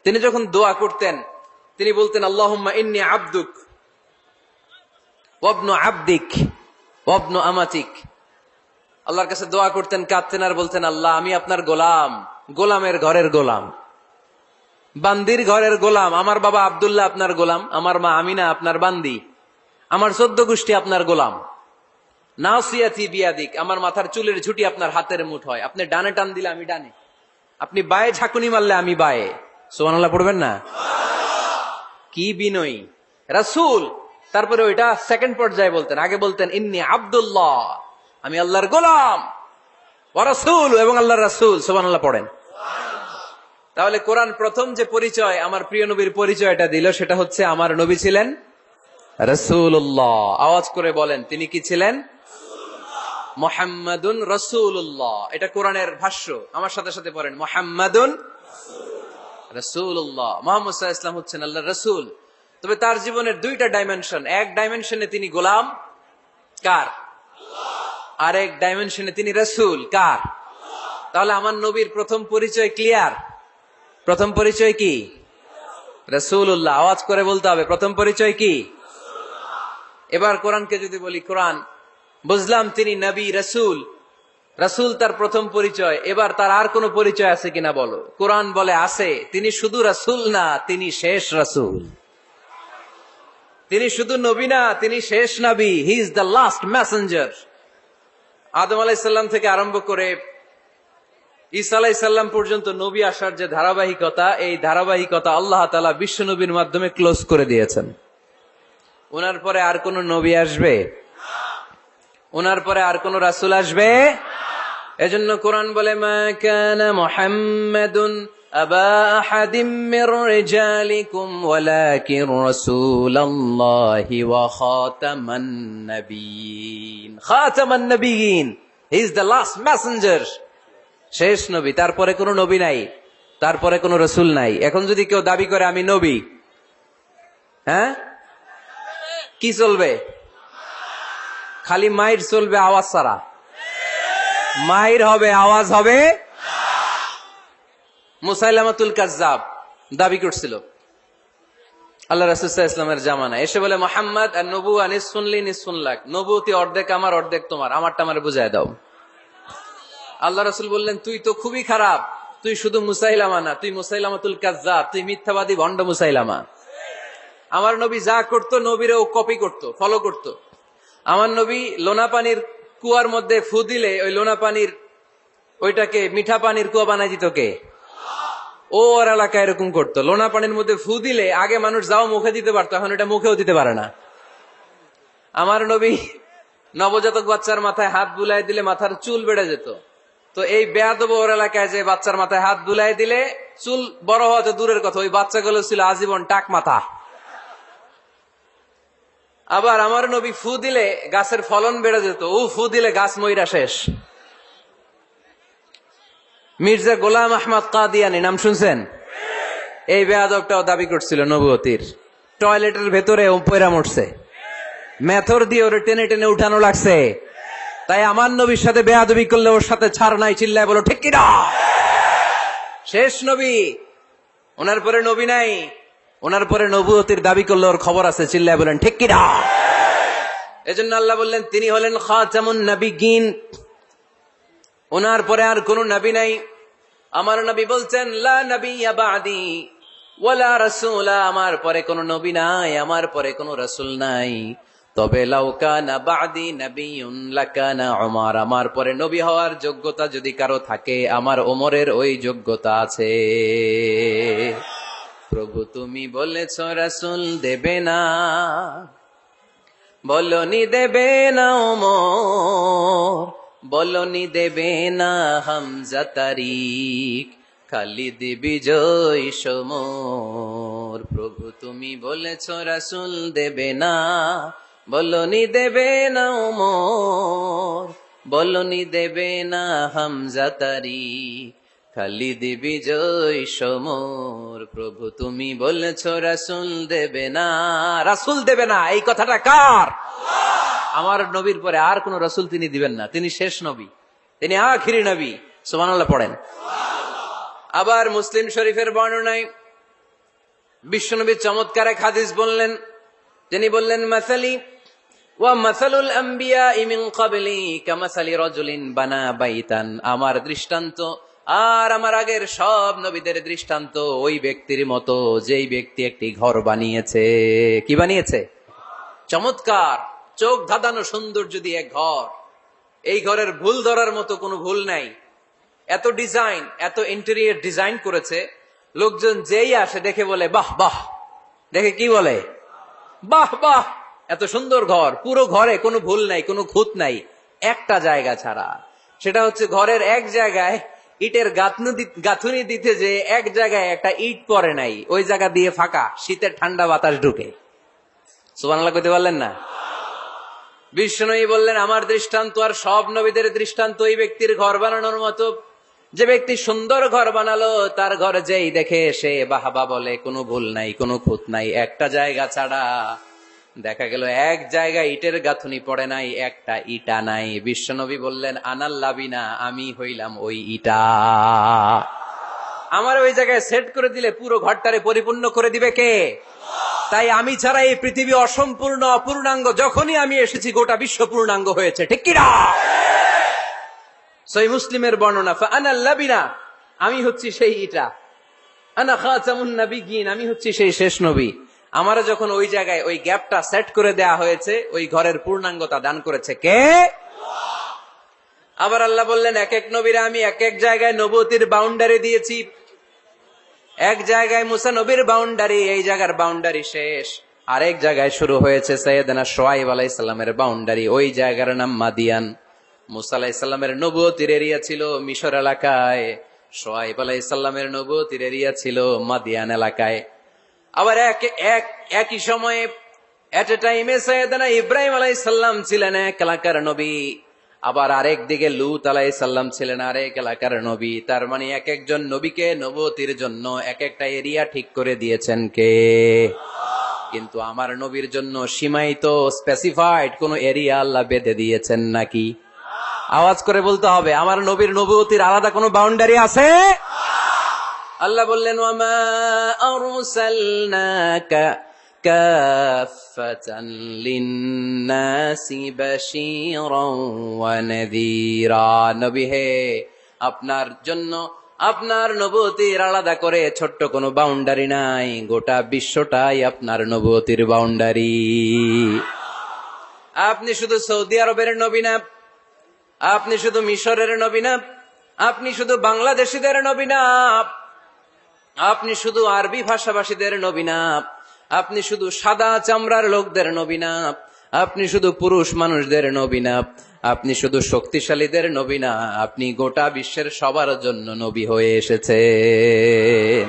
তিনি যখন দোয়া করতেন তিনি বলতেন আল্লাহুম্মা ইন্নী আবদুক ওয়াবনু আবদিক ওয়াবনু আমাতিক। আল্লাহর কাছে দোয়া করতেন, কাঁদতেন আর বলতেন, আল্লাহ আমি আপনার গোলাম, গোলামের ঘরের গোলাম, বান্দির ঘরের গোলাম। আমার বাবা আব্দুল্লাহ আপনার গোলাম, আমার মা আমিনা আপনার বান্দি, আমার 14 গোষ্ঠী আপনার গোলাম। নাসিয়াতি বিয়াদিক, আমার মাথার চুলের ঝুঁটি আপনার হাতের মুঠোয়, আপনি ডানে টান দিলে আমি ডানে, আপনি বায়ে ঝাঁকুনি মারলে আমি বায়ে। সুবহানাল্লাহ পড়বেন না? কি বিনয়ী রাসূল। তারপরে ওইটা সেকেন্ড পর্যায়ে বলতেন, আগে বলতেন ইন্নী আব্দুল্লাহ, আমি আল্লাহর গোলাম, ওয়া রাসূল, এবং আল্লাহর রাসূল। সুবহানাল্লাহ পড়েন। তাহলে কোরআন প্রথম যে পরিচয় আমার প্রিয় নবীর পরিচয়টা দিল সেটা হচ্ছে আমার নবী ছিলেন রাসূলুল্লাহ। আওয়াজ করে বলেন তিনি কি ছিলেন? মুহাম্মাদুন রাসূলুল্লাহ। এটা কোরআনের ভাষ্য, আমার সাথে সাথে পড়েন মুহাম্মাদুন রাসূলুল্লাহ। মুহাম্মদ সাল্লাল্লাহু আলাইহি ওয়াসাল্লাম হচ্ছেন আল্লাহর রাসূল। তবে তার জীবনের দুইটা ডাইমেনশন, এক ডাইমেনশনে তিনি গোলাম কার? আল্লাহ। আর এক ডাইমেনশনে তিনি রাসূল কার? আল্লাহ। তাহলে আমার নবীর প্রথম পরিচয় ক্লিয়ার। প্রথম পরিচয় কি? রাসূলুল্লাহ। আওয়াজ করে বলতে হবে প্রথম পরিচয় কি? এবার কোরআনকে যদি বলি, কোরআন বুঝলাম তিনি নবী রাসূল, রাসূল তার প্রথম পরিচয়, এবার তার আর কোন পরিচয় আছে কিনা বলো? কোরআন বলে আছে। তিনি শুধু রাসূল না, তিনি শেষ রাসূল। তিনি শুধু নবী না, তিনি শেষ নবী। He is the last messenger. আদম আলাইহিস সালাম থেকে আরম্ভ করে ঈসা আলাইহিস সালাম পর্যন্ত নবী আসার যে ধারাবাহিকতা, এই ধারাবাহিকতা আল্লাহ তাআলা বিশ্ব নবীর মাধ্যমে ক্লোজ করে দিয়েছেন। ওনার পরে আর কোন নবী আসবে? ওনার পরে আর কোন রাসূল আসবে? এজন্য কোরআন বলে মা কানা মুহাম্মাদুন আবা আহাদিম মির রিজালিকুম ওয়ালাকিন রাসূলুল্লাহি ওয়া খাতামান নাবিয়িন। খাতামান নাবিয়িন, he is the last messenger, শেষ নবী। তারপরে কোন নবী নাই, তারপরে কোন রাসূল নাই। এখন যদি কেউ দাবি করে আমি নবী, হ্যাঁ কি চলবে? খালি মাইর চলবে, আওয়াজ ছাড়া। মাইর হবে, আওয়াজ হবে। মুসাইলামাতুল কাজ্জাব দাবি করছিল আল্লাহ রাসূল সাল্লাল্লাহু আলাইহি ওয়াসাল্লামের জামানায়, এসে বলে মুহাম্মদ আর নবুওয়া নিসফুন লি নিসফুন লাক, নবুয়তি অর্ধেক আমার অর্ধেক তোমার, আমারটা আমারে বুঝায় দাও। আল্লাহ রাসূল বললেন তুই তো খুবই খারাপ, তুই শুধু মুসাইলামা না, তুই মুসাইলামাতুল কাজ্জাব, তুই মিথ্যাবাদী ভণ্ড মুসাইলামা। আমার নবী যা করতো নবীরও কপি করতো, ফলো করতো। আমার নবী লোনা পানির কুয়ার মধ্যে ফু দিলে ওই লোনা পানির ওইটাকে মিঠা পানির কুয়া বানাই দিত কে? ও ওর এলাকায় এরকম করতো। লোনা পানির মধ্যে ফু দিলে আগে মানুষ যাও মুখে দিতে পারতো, এখন এটা মুখেও দিতে পারে না। আমার নবী নবজাতক বাচ্চার মাথায় হাত বুলাই দিলে মাথার চুল বেড়ে যেত। তো এই বেয়াদব ওর এলাকায় যে বাচ্চার মাথায় হাত বুলাই দিলে চুল বড় হওয়া তো দূরের কথা, ওই বাচ্চাগুলো ছিল আজীবন টাক মাথা। আবার আমার নবী ফু দিলে গাছের ফলন বেড়ে যেত, ও ফু দিলে গাছ মইরা শেষ। মির্জা গোলাম আহমদ কাদিয়ানি নাম শুনছেন? এই বেয়াদবটাও দাবি করছিল নবুয়তির। টয়লেটের ভেতরে ও পয়রা মরছে, মেথর দিয়ে ওরে টেনে টেনে উঠানো লাগছে। তাই আমার নবীর সাথে বেয়াদবি করলে ওর সাথে ছাড় নাই। চিল্লায় বলো ঠিক কিনা? শেষ নবী, ওনার পরে নবী নাই। ওনার পরে নবুয়তির দাবি করলে ওর খবর আছে। চিল্লায় বলেন ঠিক কিনা? এজন্য আল্লাহ বললেন তিনি হলেন খাতামুন নাবিয়িন, ওনার পরে আর কোন নবী নাই। আমার নবী বলছেন লা নাবিয়্যা বা'দি ওয়ালা রাসূলা, আমার পরে কোন নবী নাই, আমার পরে কোন রাসূল নাই। তবে লাউ কানা বা'দি নাবিয়্যুন লাকানা উমর, আমার পরে নবী হওয়ার যোগ্যতা যদি কারো থাকে আমার ওমরের ওই যোগ্যতা আছে। প্রভু তুমি বলেছ রাসূল দেবে না, বলনি দেবে না ওমর, বলনি দেবে না হামজা তারিক, খালিদ বিজয় সমর। প্রভু তুমি বলেছ রাসূল দেবে না, বলনি দেবে না ওমর, বলনি দেবে না হামজা তারিক, খালিদ বিজয় সমর। প্রভু তুমি বলেছ রাসূল দেবে না। রাসূল দেবে না এই কথাটা কার? আমার নবীর পরে আর কোন রাসূল তিনি দিবেন না। তিনি শেষ নবী, তিনি আখিরি নবী। সুবহানাল্লাহ পড়েন। আবার মুসলিম শরীফের বর্ণনায় বিশ্বনবী চমৎকার এক হাদিস বললেন, তিনি বললেন, মাসালি ওয়া মাসালুল আম্বিয়া মিন ক্বাবলি কামাসালি রাজুলিন বানা বাইতান। আমার দৃষ্টান্ত আর আমার আগের সব নবীদের দৃষ্টান্ত ওই ব্যক্তির মতো যেই ব্যক্তি একটি ঘর বানিয়েছে। কি বানিয়েছে? চমৎকার, চোখ ধাঁধানো সৌন্দর্য দিয়ে এক ঘর। এই ঘরের ভুল ধরার মতো কোনো ভুল নাই। এত ডিজাইন, এত ইন্টেরিয়র ডিজাইন করেছে, লোকজন যেই আসে দেখে বলে বাহ বাহ। দেখে কি বলে? বাহ বাহ। এত সুন্দর ঘর, পুরো ঘরে কোনো ভুল নাই, কোনো খুঁত নাই, একটা জায়গা ছাড়া। সেটা হচ্ছে ঘরের এক জায়গায় ইটের গাঁথুনি দিতে যে এক জায়গায় একটা ইট পড়ে নাই, ওই জায়গা দিয়ে ফাঁকা, শীতের ঠান্ডা বাতাস ঢুকে। সুবহানাল্লাহ কইতে পারলেন না? বিষ্ণুই বললেন, আমার দৃষ্টান্ত আর সব নবীদের দৃষ্টান্ত ওই ব্যক্তির ঘর বানানোর মতো। যে ব্যক্তি সুন্দর ঘর বানালো, তার ঘর যেই দেখে সে বাহাবা বলে, কোনো ভুল নাই, কোনো খুঁত নাই, একটা জায়গা ছাড়া। দেখা গেল এক জায়গায় ইটের গাঁথুনি পড়ে নাই, একটা ইটা নাই। বিশ্বনবী বললেন, আনাল লাবিনা, আমি হইলাম ওই ইটা। আমার ওই জায়গায় সেট করে দিলে পুরো ঘরটারে পরিপূর্ণ করে দিবে কে? তাই আমি ছাড়া এই পৃথিবী অসম্পূর্ণ, অপূর্ণাঙ্গ। যখনই আমি এসেছি গোটা বিশ্ব পূর্ণাঙ্গ হয়েছে, ঠিক কিনা? সহিহ মুসলিমের বর্ণনা, ফাআনাল লাবিনা, আমি হচ্ছি সেই ইটা। আনা খাতামুন নাবিয়্যিন, আমি হচ্ছি সেই শেষ নবী। আমারে যখন ওই জায়গায় ওই গ্যাপটা সেট করে দেয়া হয়েছে, ওই ঘরের পূর্ণাঙ্গতা দান করেছে কে? আবার আল্লাহ বললেন, এক এক নবীরা আমি এক এক জায়গায় নবুয়তির বাউন্ডারি দিয়েছি। এক জায়গায় মুসা নবীর বাউন্ডারি, এই জায়গার বাউন্ডারি শেষ। আরেক জায়গায় শুরু হয়েছে সাইয়েদনা শুআয়ব আলাইহিস সালামের বাউন্ডারি, ওই জায়গার নাম মাদিয়ান। মুসা আলাইহিস সালামের নবুয়তির এরিয়া ছিল মিশর এলাকায়, শুআয়ব আলাইহিস সালামের নবুয়তির এরিয়া ছিল মাদিয়ান এলাকায়। আবার একই সময়ে এট এ টাইমে সাইয়েদনা ইব্রাহিম আলাইহিস সালাম ছিলেন এক এলাকার নবী, আবার আরেক দিকে লূত আলাইহিস সালাম ছিলেন আরেক এলাকার নবী। তার মানে এক একজন নবীকে নবুয়তির জন্য এক একটা এরিয়া ঠিক করে দিয়েছেন কে? কিন্তু আমার নবীর জন্য সীমায়িত, স্পেসিফাইড কোন এরিয়া আল্লাহ বেঁধে দিয়েছেন নাকি? আওয়াজ করে বলতে হবে, আমার নবীর নবুয়তির আলাদা কোনো বাউন্ডারি আছে? আল্লাহ বললেন, ওয়ামা আরসালনাকা কাফাতান লিন্নাসি বাশীরান ওয়া নাযীরা। নবী হে, আপনার জন্য আপনার নবুয়তির আলাদা করে ছোট্ট কোনো বাউন্ডারি নাই, গোটা বিশ্বটাই আপনার নবুয়তির বাউন্ডারি। আপনি শুধু সৌদি আরবের নবী না, আপনি শুধু মিশরের নবী না, আপনি শুধু বাংলাদেশিদের নবী না, আপনি শুধু আরবি ভাষাভাষীদের নবী না, আপনি শুধু সাদা চামড়ার লোকদের নবী না, আপনি শুধু পুরুষ মানুষদের নবী না, আপনি শুধু শক্তিশালীদের নবী না, আপনি গোটা বিশ্বের সবার জন্য নবী হয়ে এসেছেন।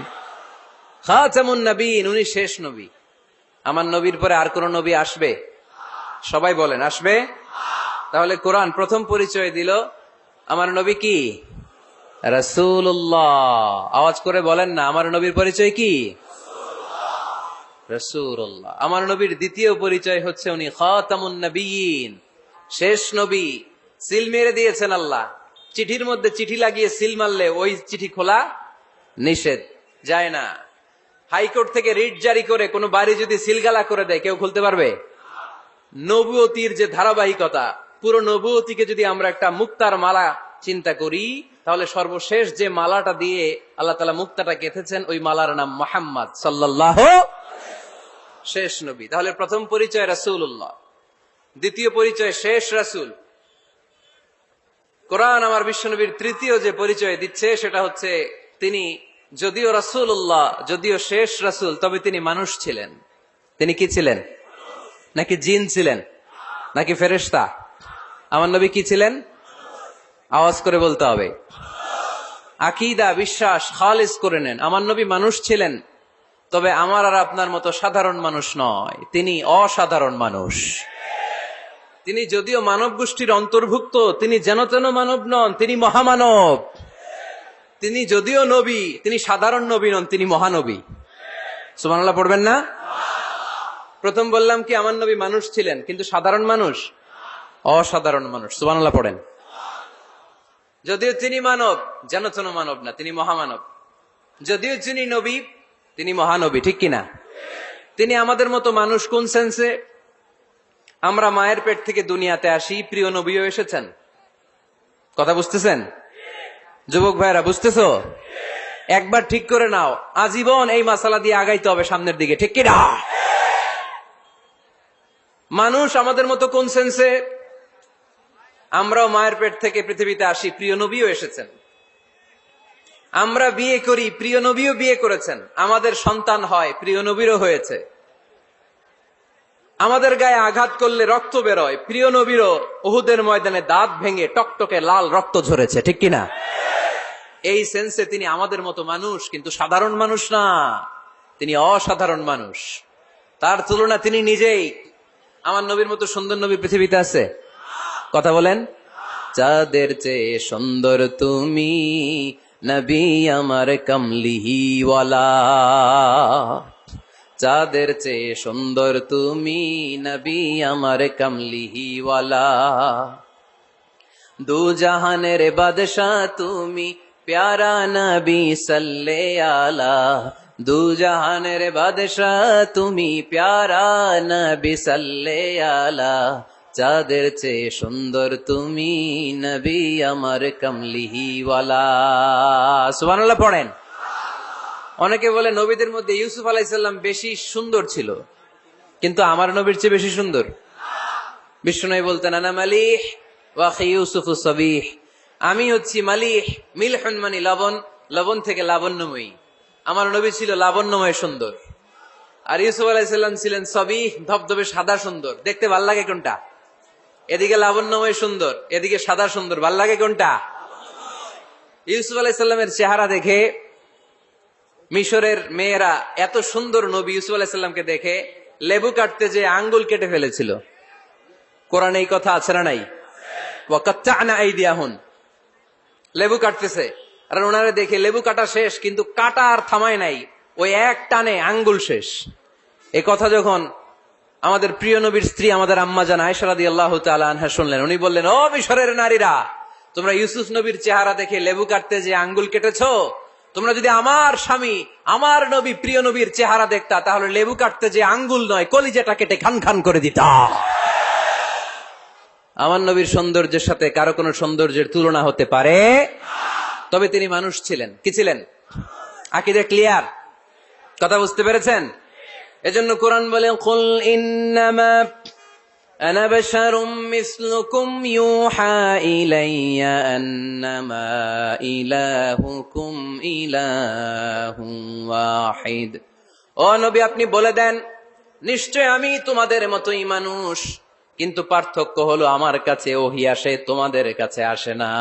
খাতামুন নবীন, উনি শেষ নবী। আমার নবীর পরে আর কোন নবী আসবে? সবাই বলেন, আসবে? তাহলে কোরআন প্রথম পরিচয় দিল, আমার নবী কি? রাসূলুল্লাহ। আওয়াজ করে বলেন না, আমার নবীর পরিচয় কি? রাসূলুল্লাহ। আমার নবীর দ্বিতীয় পরিচয় হচ্ছে উনি খাতামুন নবিয়্যিন, শেষ নবী। সিল মেরে দিয়েছেন আল্লাহ। চিঠির মধ্যে চিঠি লাগিয়ে সিল মারলে ওই চিঠি খোলা নিষেধ, যায় না। হাইকোর্ট থেকে রিট জারি করে কোনো বাড়ি যদি সিলগালা করে দেয়, কেউ খুলতে পারবে? নবুয়তির যে ধারাবাহিকতা, পুরো নবুয়তিকে যদি আমরা একটা মুক্তার মালা চিন্তা করি, তাহলে সর্বশেষ যে মালাটা দিয়ে আল্লাহ তাআলা মুক্তাটা গেঁথেছেন, ওই মালার নাম মুহাম্মদ সাল্লাল্লাহু, শেষ নবী। তাহলে প্রথম পরিচয় রাসূলুল্লাহ, দ্বিতীয় পরিচয় শেষ রাসূল। কোরআন আমার বিশ্বনবীর তৃতীয় যে পরিচয় দিচ্ছে, সেটা হচ্ছে তিনি যদিও রাসূলুল্লাহ, যদিও শেষ রাসূল, তবে তিনি মানুষ ছিলেন। তিনি কি ছিলেন? নাকি জিন ছিলেন? নাকি ফেরেশতা? আমার নবী কি ছিলেন? আওয়াজ করে বলতে হবে। আকীদা, বিশ্বাস খালিস করে নেন, আমার নবী মানুষ ছিলেন, তবে আমার আর আপনার মতো সাধারণ মানুষ নয়, তিনি অসাধারণ মানুষ। তিনি যদিও মানব গোষ্ঠীর অন্তর্ভুক্ত, তিনি যেন তেন মানব নন, তিনি মহামানব। তিনি যদিও নবী, তিনি সাধারণ নবী নন, তিনি মহানবী। সুবহানাল্লাহ পড়বেন না? প্রথম বললাম কি, আমার নবী মানুষ ছিলেন, কিন্তু সাধারণ মানুষ, অসাধারণ মানুষ। সুবহানাল্লাহ পড়েন। যদিও তিনি মানব, যেন তেন মানব না, তিনি মহামানব। যদিও তিনি নবী, তিনি মহানবী, ঠিক কিনা? তিনি আমাদের মতো মানুষ কোন সেন্সে? আমরা মায়ের পেট থেকে দুনিয়াতে আসি, প্রিয় নবীও এসেছেন। কথা বুঝতেছেন যুবক ভাইরা? বুঝতেছো? একবার ঠিক করে নাও, আজীবন এই মাসালা দিয়ে আগাইতে হবে সামনের দিকে, ঠিক কিনা? মানুষ আমাদের মতো কোন সেন্সে? আমরাও মায়ের পেট থেকে পৃথিবীতে আসি, প্রিয় নবীও এসেছেন। আমরা বিয়ে করি, প্রিয় নবীও বিয়ে করেছেন। আমাদের সন্তান হয়, প্রিয় নবীরও হয়েছে। আমাদের গায়ে আঘাত করলে রক্ত বেরোয়, প্রিয় নবীরও উহুদের ময়দানে দাঁত ভেঙে টকটকে লাল রক্ত ঝরেছে, ঠিক কিনা? এই সেন্সে তিনি আমাদের মতো মানুষ, কিন্তু সাধারণ মানুষ না, তিনি অসাধারণ মানুষ। তার তুলনা তিনি নিজেই। আমার নবীর মতো সুন্দর নবী পৃথিবীতে আছে? কথা বলেন। চাঁদের চেয়ে সুন্দর তুমি নবী আমার কমলিওয়ালা, চাঁদের চেয়ে সুন্দর তুমি নবী আমার কমলিওয়ালা, দু জাহানের বাদশাহ তুমি প্যারা নবী সাল্লে আলা, দু জাহানের বাদশাহ তুমি প্যারা নবী সাল্লে আলা, চাঁদের চেয়ে সুন্দর তুমি নবী আমার কমলিওয়ালা। সুবহানাল্লাহ পড়েন। অনেকে বলে নবীদের মধ্যে ইউসুফ আলাইহিস সালাম বেশি সুন্দর ছিল, কিন্তু আমার নবীর চেয়ে বেশি সুন্দর? বিষ্ণু বলতেন আনা মালিহ ওয়া আখি ইউসুফু সাবিহ, আমি হচ্ছি মালিহ, মিলহুন মানে লবণ, লবণ থেকে লাবণ্যময়ী। আমার নবী ছিল লাবণ্যময় সুন্দর, আর ইউসুফ আলাইহিস সালাম ছিলেন সাবিহ, ধবধবে সাদা সুন্দর। দেখতে ভাল লাগে কোনটা? এদিকে লাবণ্যময় সুন্দর, এদিকে সাদা সুন্দর, ভাল লাগে কোনটা? ইউসুফ আলাইহিস সালামের চেহারা দেখে মিশরের মেয়েরা এত সুন্দর নবী ইউসুফ আলাইহিস সালামকে দেখে লেবু কাটতে যে আঙ্গুল কেটে ফেলেছিল। কোরআনে এই কথা আছে না নাই? ওয়া কাত্তা'না আইদিয়াহুন, লেবু কাটতেছে, আর ওনারে দেখে লেবু কাটা শেষ, কিন্তু কাটা আর থামায় নাই, ওই এক টানে আঙ্গুল শেষ। এই কথা যখন আমাদের প্রিয় নবীর স্ত্রী আমাদের আম্মা জান আয়েশা রাদিয়াল্লাহু তাআলা আনহা শুনলেন, উনি বললেন, ও মিশরের নারীরা, তোমরা ইউসুফ নবীর চেহারা দেখে লেবু কাটতে যে আঙ্গুল কেটেছো, তোমরা যদি আমার স্বামী আমার নবী প্রিয় নবীর চেহারা দেখতা, তাহলে লেবু কাটতে যে আঙ্গুল নয়, কলিজাটা কেটে খান খান করে দিতা। আমার নবীর সৌন্দর্যের সাথে কারো কোনো সৌন্দর্যের তুলনা হতে পারে? তবে তিনি মানুষ ছিলেন। কি ছিলেন? আকীদা ক্লিয়ার? কথা বুঝতে পেরেছেন? এজন্য কোরআন বলে, কুল ইন্নামা আনা বাশারুম মিসলুকুম ইউহা ইলাইয়া আন্নামা ইলাহুকুম ইলাহুন ওয়াহিদ। ও নবী, আপনি বলে দেন, নিশ্চয় আমি তোমাদের মতোই মানুষ, কিন্তু পার্থক্য হলো আমার কাছে ওহী আসে, তোমাদের কাছে আসে না।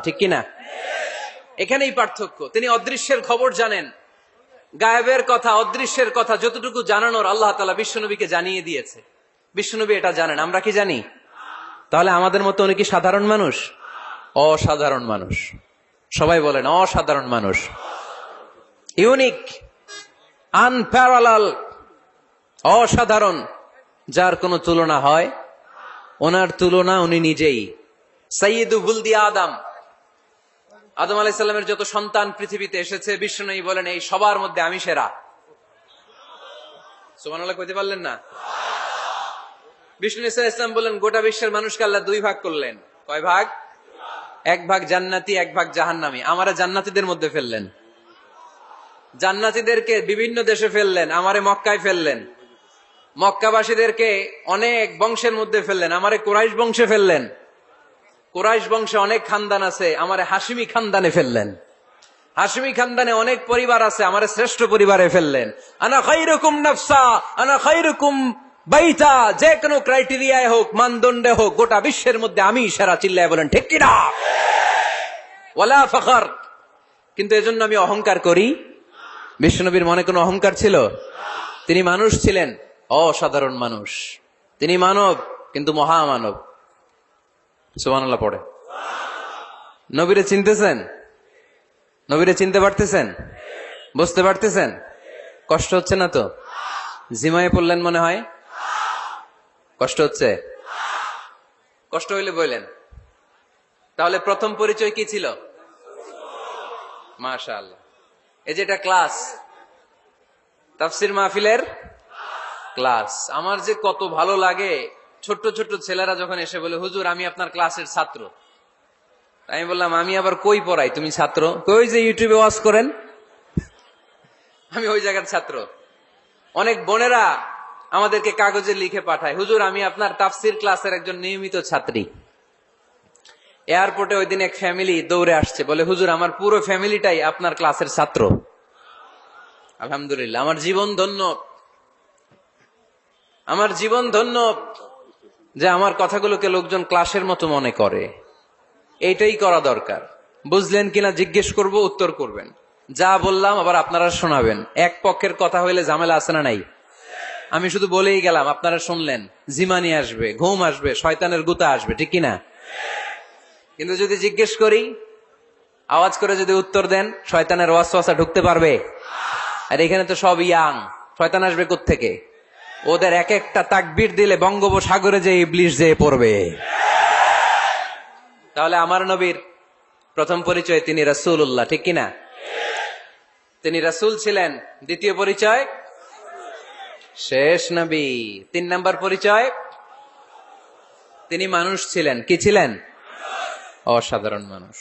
ঠিক কিনা? এখানেই পার্থক্য। তিনি অদৃশ্যের খবর জানেন, গায়েবের কথা, অদৃশ্যের কথা যতটুকু জানানোর আল্লাহ তাআলা বিশ্বনবীকে জানিয়ে দিয়েছে। বিশ্বনবী এটা জানেন, আমরা কি জানি? তাহলে আমাদের মতো উনি কি সাধারণ মানুষ? অসাধারণ মানুষ। সবাই বলেন অসাধারণ মানুষ। ইউনিক, আনপ্যারালাল, অসাধারণ, যার কোনো তুলনা হয়? ওনার তুলনা উনি নিজেই। সাইয়্যিদু বুলদি আদম, আদম আলাইহিস সালামের যত সন্তান পৃথিবীতে এসেছে, বিশ্বনবী বলেন এই সবার মধ্যে আমি সেরা। সুবহানাল্লাহ কইতে পারলেন না? বিষ্ণু সাল্লাল্লাহু আলাইহি ওয়াসাল্লাম বলেন, গোটা বিশ্বের মানুষকে আল্লাহ দুই ভাগ করলেন। কয় ভাগ? এক ভাগ জান্নাতি, এক ভাগ জাহান্নামী। আমারে জান্নাতীদের মধ্যে ফেললেন। জান্নাতীদেরকে বিভিন্ন দেশে ফেললেন, আমারে মক্কায় ফেললেন। মক্কাবাসীদেরকে অনেক বংশের মধ্যে ফেললেন, আমারে কুরাইশ বংশে ফেললেন। কুরাইশ বংশে অনেক খানদান আছে, আমারে হাশিমি খানদানে ফেললেন। হাশিমি খানদানে অনেক পরিবার আছে, আমারে শ্রেষ্ঠ পরিবারে ফেললেন। আনা খায়রুকুম নাফসা আনা খায়রুকুম বাইতা, যে কোনো ক্রাইটেরিয়ায় হোক, মানদণ্ডে হোক, গোটা বিশ্বের মধ্যে আমি সেরা। চিল্লায় বলেন ঠিক কিনা? ওয়ালা ফখর। কিন্তু এজন্য আমি অহংকার করি? বিশ্বনবীর মনে কোনো অহংকার ছিল? তিনি মানুষ ছিলেন, অসাধারণ মানুষ। তিনি মানব, কিন্তু মহামানব। সুবহানাল্লাহ পড়ে। নবীরে চিনতেছেন? নবীরে চিনতে পারতেছেন? বুঝতে পারতেছেন? কষ্ট হচ্ছে না তো? জিমায়ে পড়লেন মনে হয়? কষ্ট হচ্ছে? কষ্ট হইলে বললেন। তাহলে প্রথম পরিচয় কি ছিল? মাশাআল্লাহ। এই যে এটা ক্লাস, তাফসির মাহফিলের ক্লাস। আমার যে কত ভালো লাগে, ছোট্ট ছোট্ট ছেলেরা যখন এসে বলে, হুজুর আমি আপনার ক্লাসের ছাত্র। আমি বললাম, আমি আবার কই পড়াই, তুমি ছাত্র? কই যে ইউটিউবে ওয়াজ করেন, আমি ওই জায়গার ছাত্র। অনেক বোনেরা আমাদেরকে কাগজে লিখে পাঠায়, হুজুর আমি আপনার তাফসির ক্লাসের একজন নিয়মিত ছাত্রী। এয়ারপোর্টে ওই দিন এক ফ্যামিলি দৌড়ে আসছে, বলে হুজুর আমার পুরো ফ্যামিলিটাই আপনার ক্লাসের ছাত্র। আলহামদুলিল্লাহ, আমার জীবন ধন্য, আমার জীবন ধন্য যে আমার কথাগুলোকে লোকজন ক্লাসের মতো মনে করে। এইটাই করা দরকার। বুঝলেন কিনা জিজ্ঞেস করব, উত্তর করবেন। যা বললাম আবার আপনারা শোনাবেন। এক পক্ষের কথা হইলে ঝামেলা আছে না নাই? আমি শুধু বলেই গেলাম, আপনারা শুনলেন, জিমানি আসবে, ঘুম আসবে, শয়তানের গুতা আসবে, ঠিক কিনা? কিন্তু যদি জিজ্ঞেস করি, আওয়াজ করে যদি উত্তর দেন, শয়তানের ওয়াসওয়াসা ঢুকতে পারবে? আর এখানে তো সব ইয়াং, শয়তান আসবে কোত্থেকে? ওদের এক একটা তাকবীর দিলে বঙ্গোপসাগরে যে ইবলিশ যেয়ে পড়বে। তাহলে আমার নবীর প্রথম পরিচয় তিনি রাসূলুল্লাহ, ঠিক কিনা? তিনি রাসূল ছিলেন। দ্বিতীয় পরিচয় শেষ নবী। 3 নাম্বার পরিচয় তিনি মানুষ ছিলেন। কি ছিলেন? অসাধারণ মানুষ।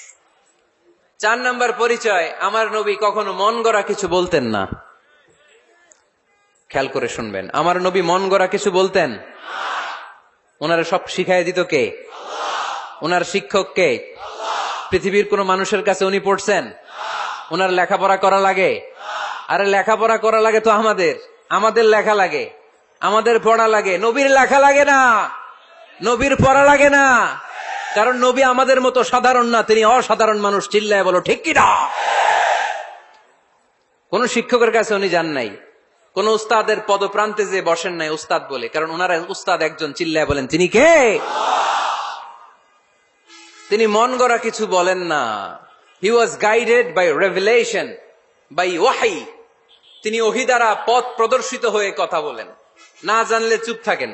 4 নাম্বার পরিচয়, আমার নবী কখনো মন গড়া কিছু বলতেন না। খেয়াল করে শুনবেন, আমার নবী মন গড়া কিছু বলতেন? ওনারা সব শিখাই দিত কে? ওনার শিক্ষক কে? পৃথিবীর কোন মানুষের কাছে উনি পড়ছেন? ওনার লেখাপড়া করা লাগে? আরে লেখাপড়া করা লাগে তো আমাদের লেখা লাগে, আমাদের পড়া লাগে। নবীর লেখা লাগে না, নবীর পড়া লাগে না। কারণ নবী আমাদের মতো সাধারণ না, তিনি অসাধারণ মানুষ। চিল্লায় বলো ঠিক কিনা? কোন শিক্ষকের কাছে উনি যান নাই, কোন উস্তাদের পদপ্রান্তে যে বসেন নাই উস্তাদ বলে, কারণ ওনারা উস্তাদ একজন। চিল্লায় বলেন তিনি কে? তিনি মন গড়া কিছু বলেন না। He was guided by revelation, by ওয়াহি। তিনি ওহী দ্বারা পথ প্রদর্শিত হয়ে কথা বলেন। না জানলে চুপ থাকেন।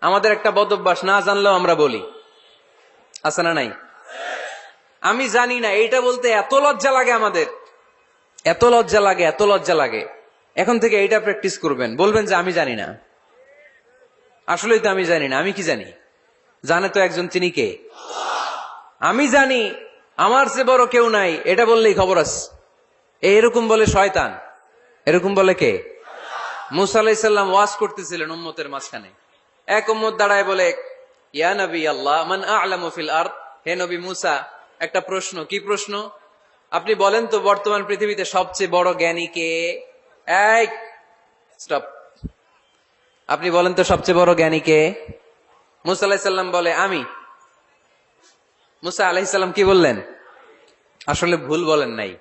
আমাদের একটা বদ অভ্যাস, না জানলেও আমরা বলি, আছে না নাই? আমি জানি না, এইটা বলতে এত লজ্জা লাগে আমাদের, এত লজ্জা লাগে, এত লজ্জা লাগে। এখন থেকে এইটা প্র্যাকটিস করবেন, বলবেন যে আমি জানি না। আসলেই তো আমি জানি না। আমি কি জানি? জানে তো একজন, তিনি কে? আমি জানি, আমার চেয়ে বড় কেউ নাই, এটা বললেই খবর আছে। এরকম বলে শয়তান। এরকম বলে কে? মুসা আলাইহিস সালাম ওয়াজ করতেছিলেন উম্মতের মাঝখানে। এক উম্মত দাঁড়ায় বলে, ইয়া নবী আল্লাহ, মান আ'লামু ফিল আরদ। হে নবী মুসা, একটা প্রশ্ন। কি প্রশ্ন? আপনি বলেন তো বর্তমান পৃথিবীতে সবচেয়ে বড় জ্ঞানী কে? এই স্টপ। আপনি বলেন তো সবচেয়ে বড় জ্ঞানী কে? মুসা আলাইহিস সালাম বলে আমি। মুসা আলাইহিস সালাম কি বললেন? আসলে ভুল বলেন নাই,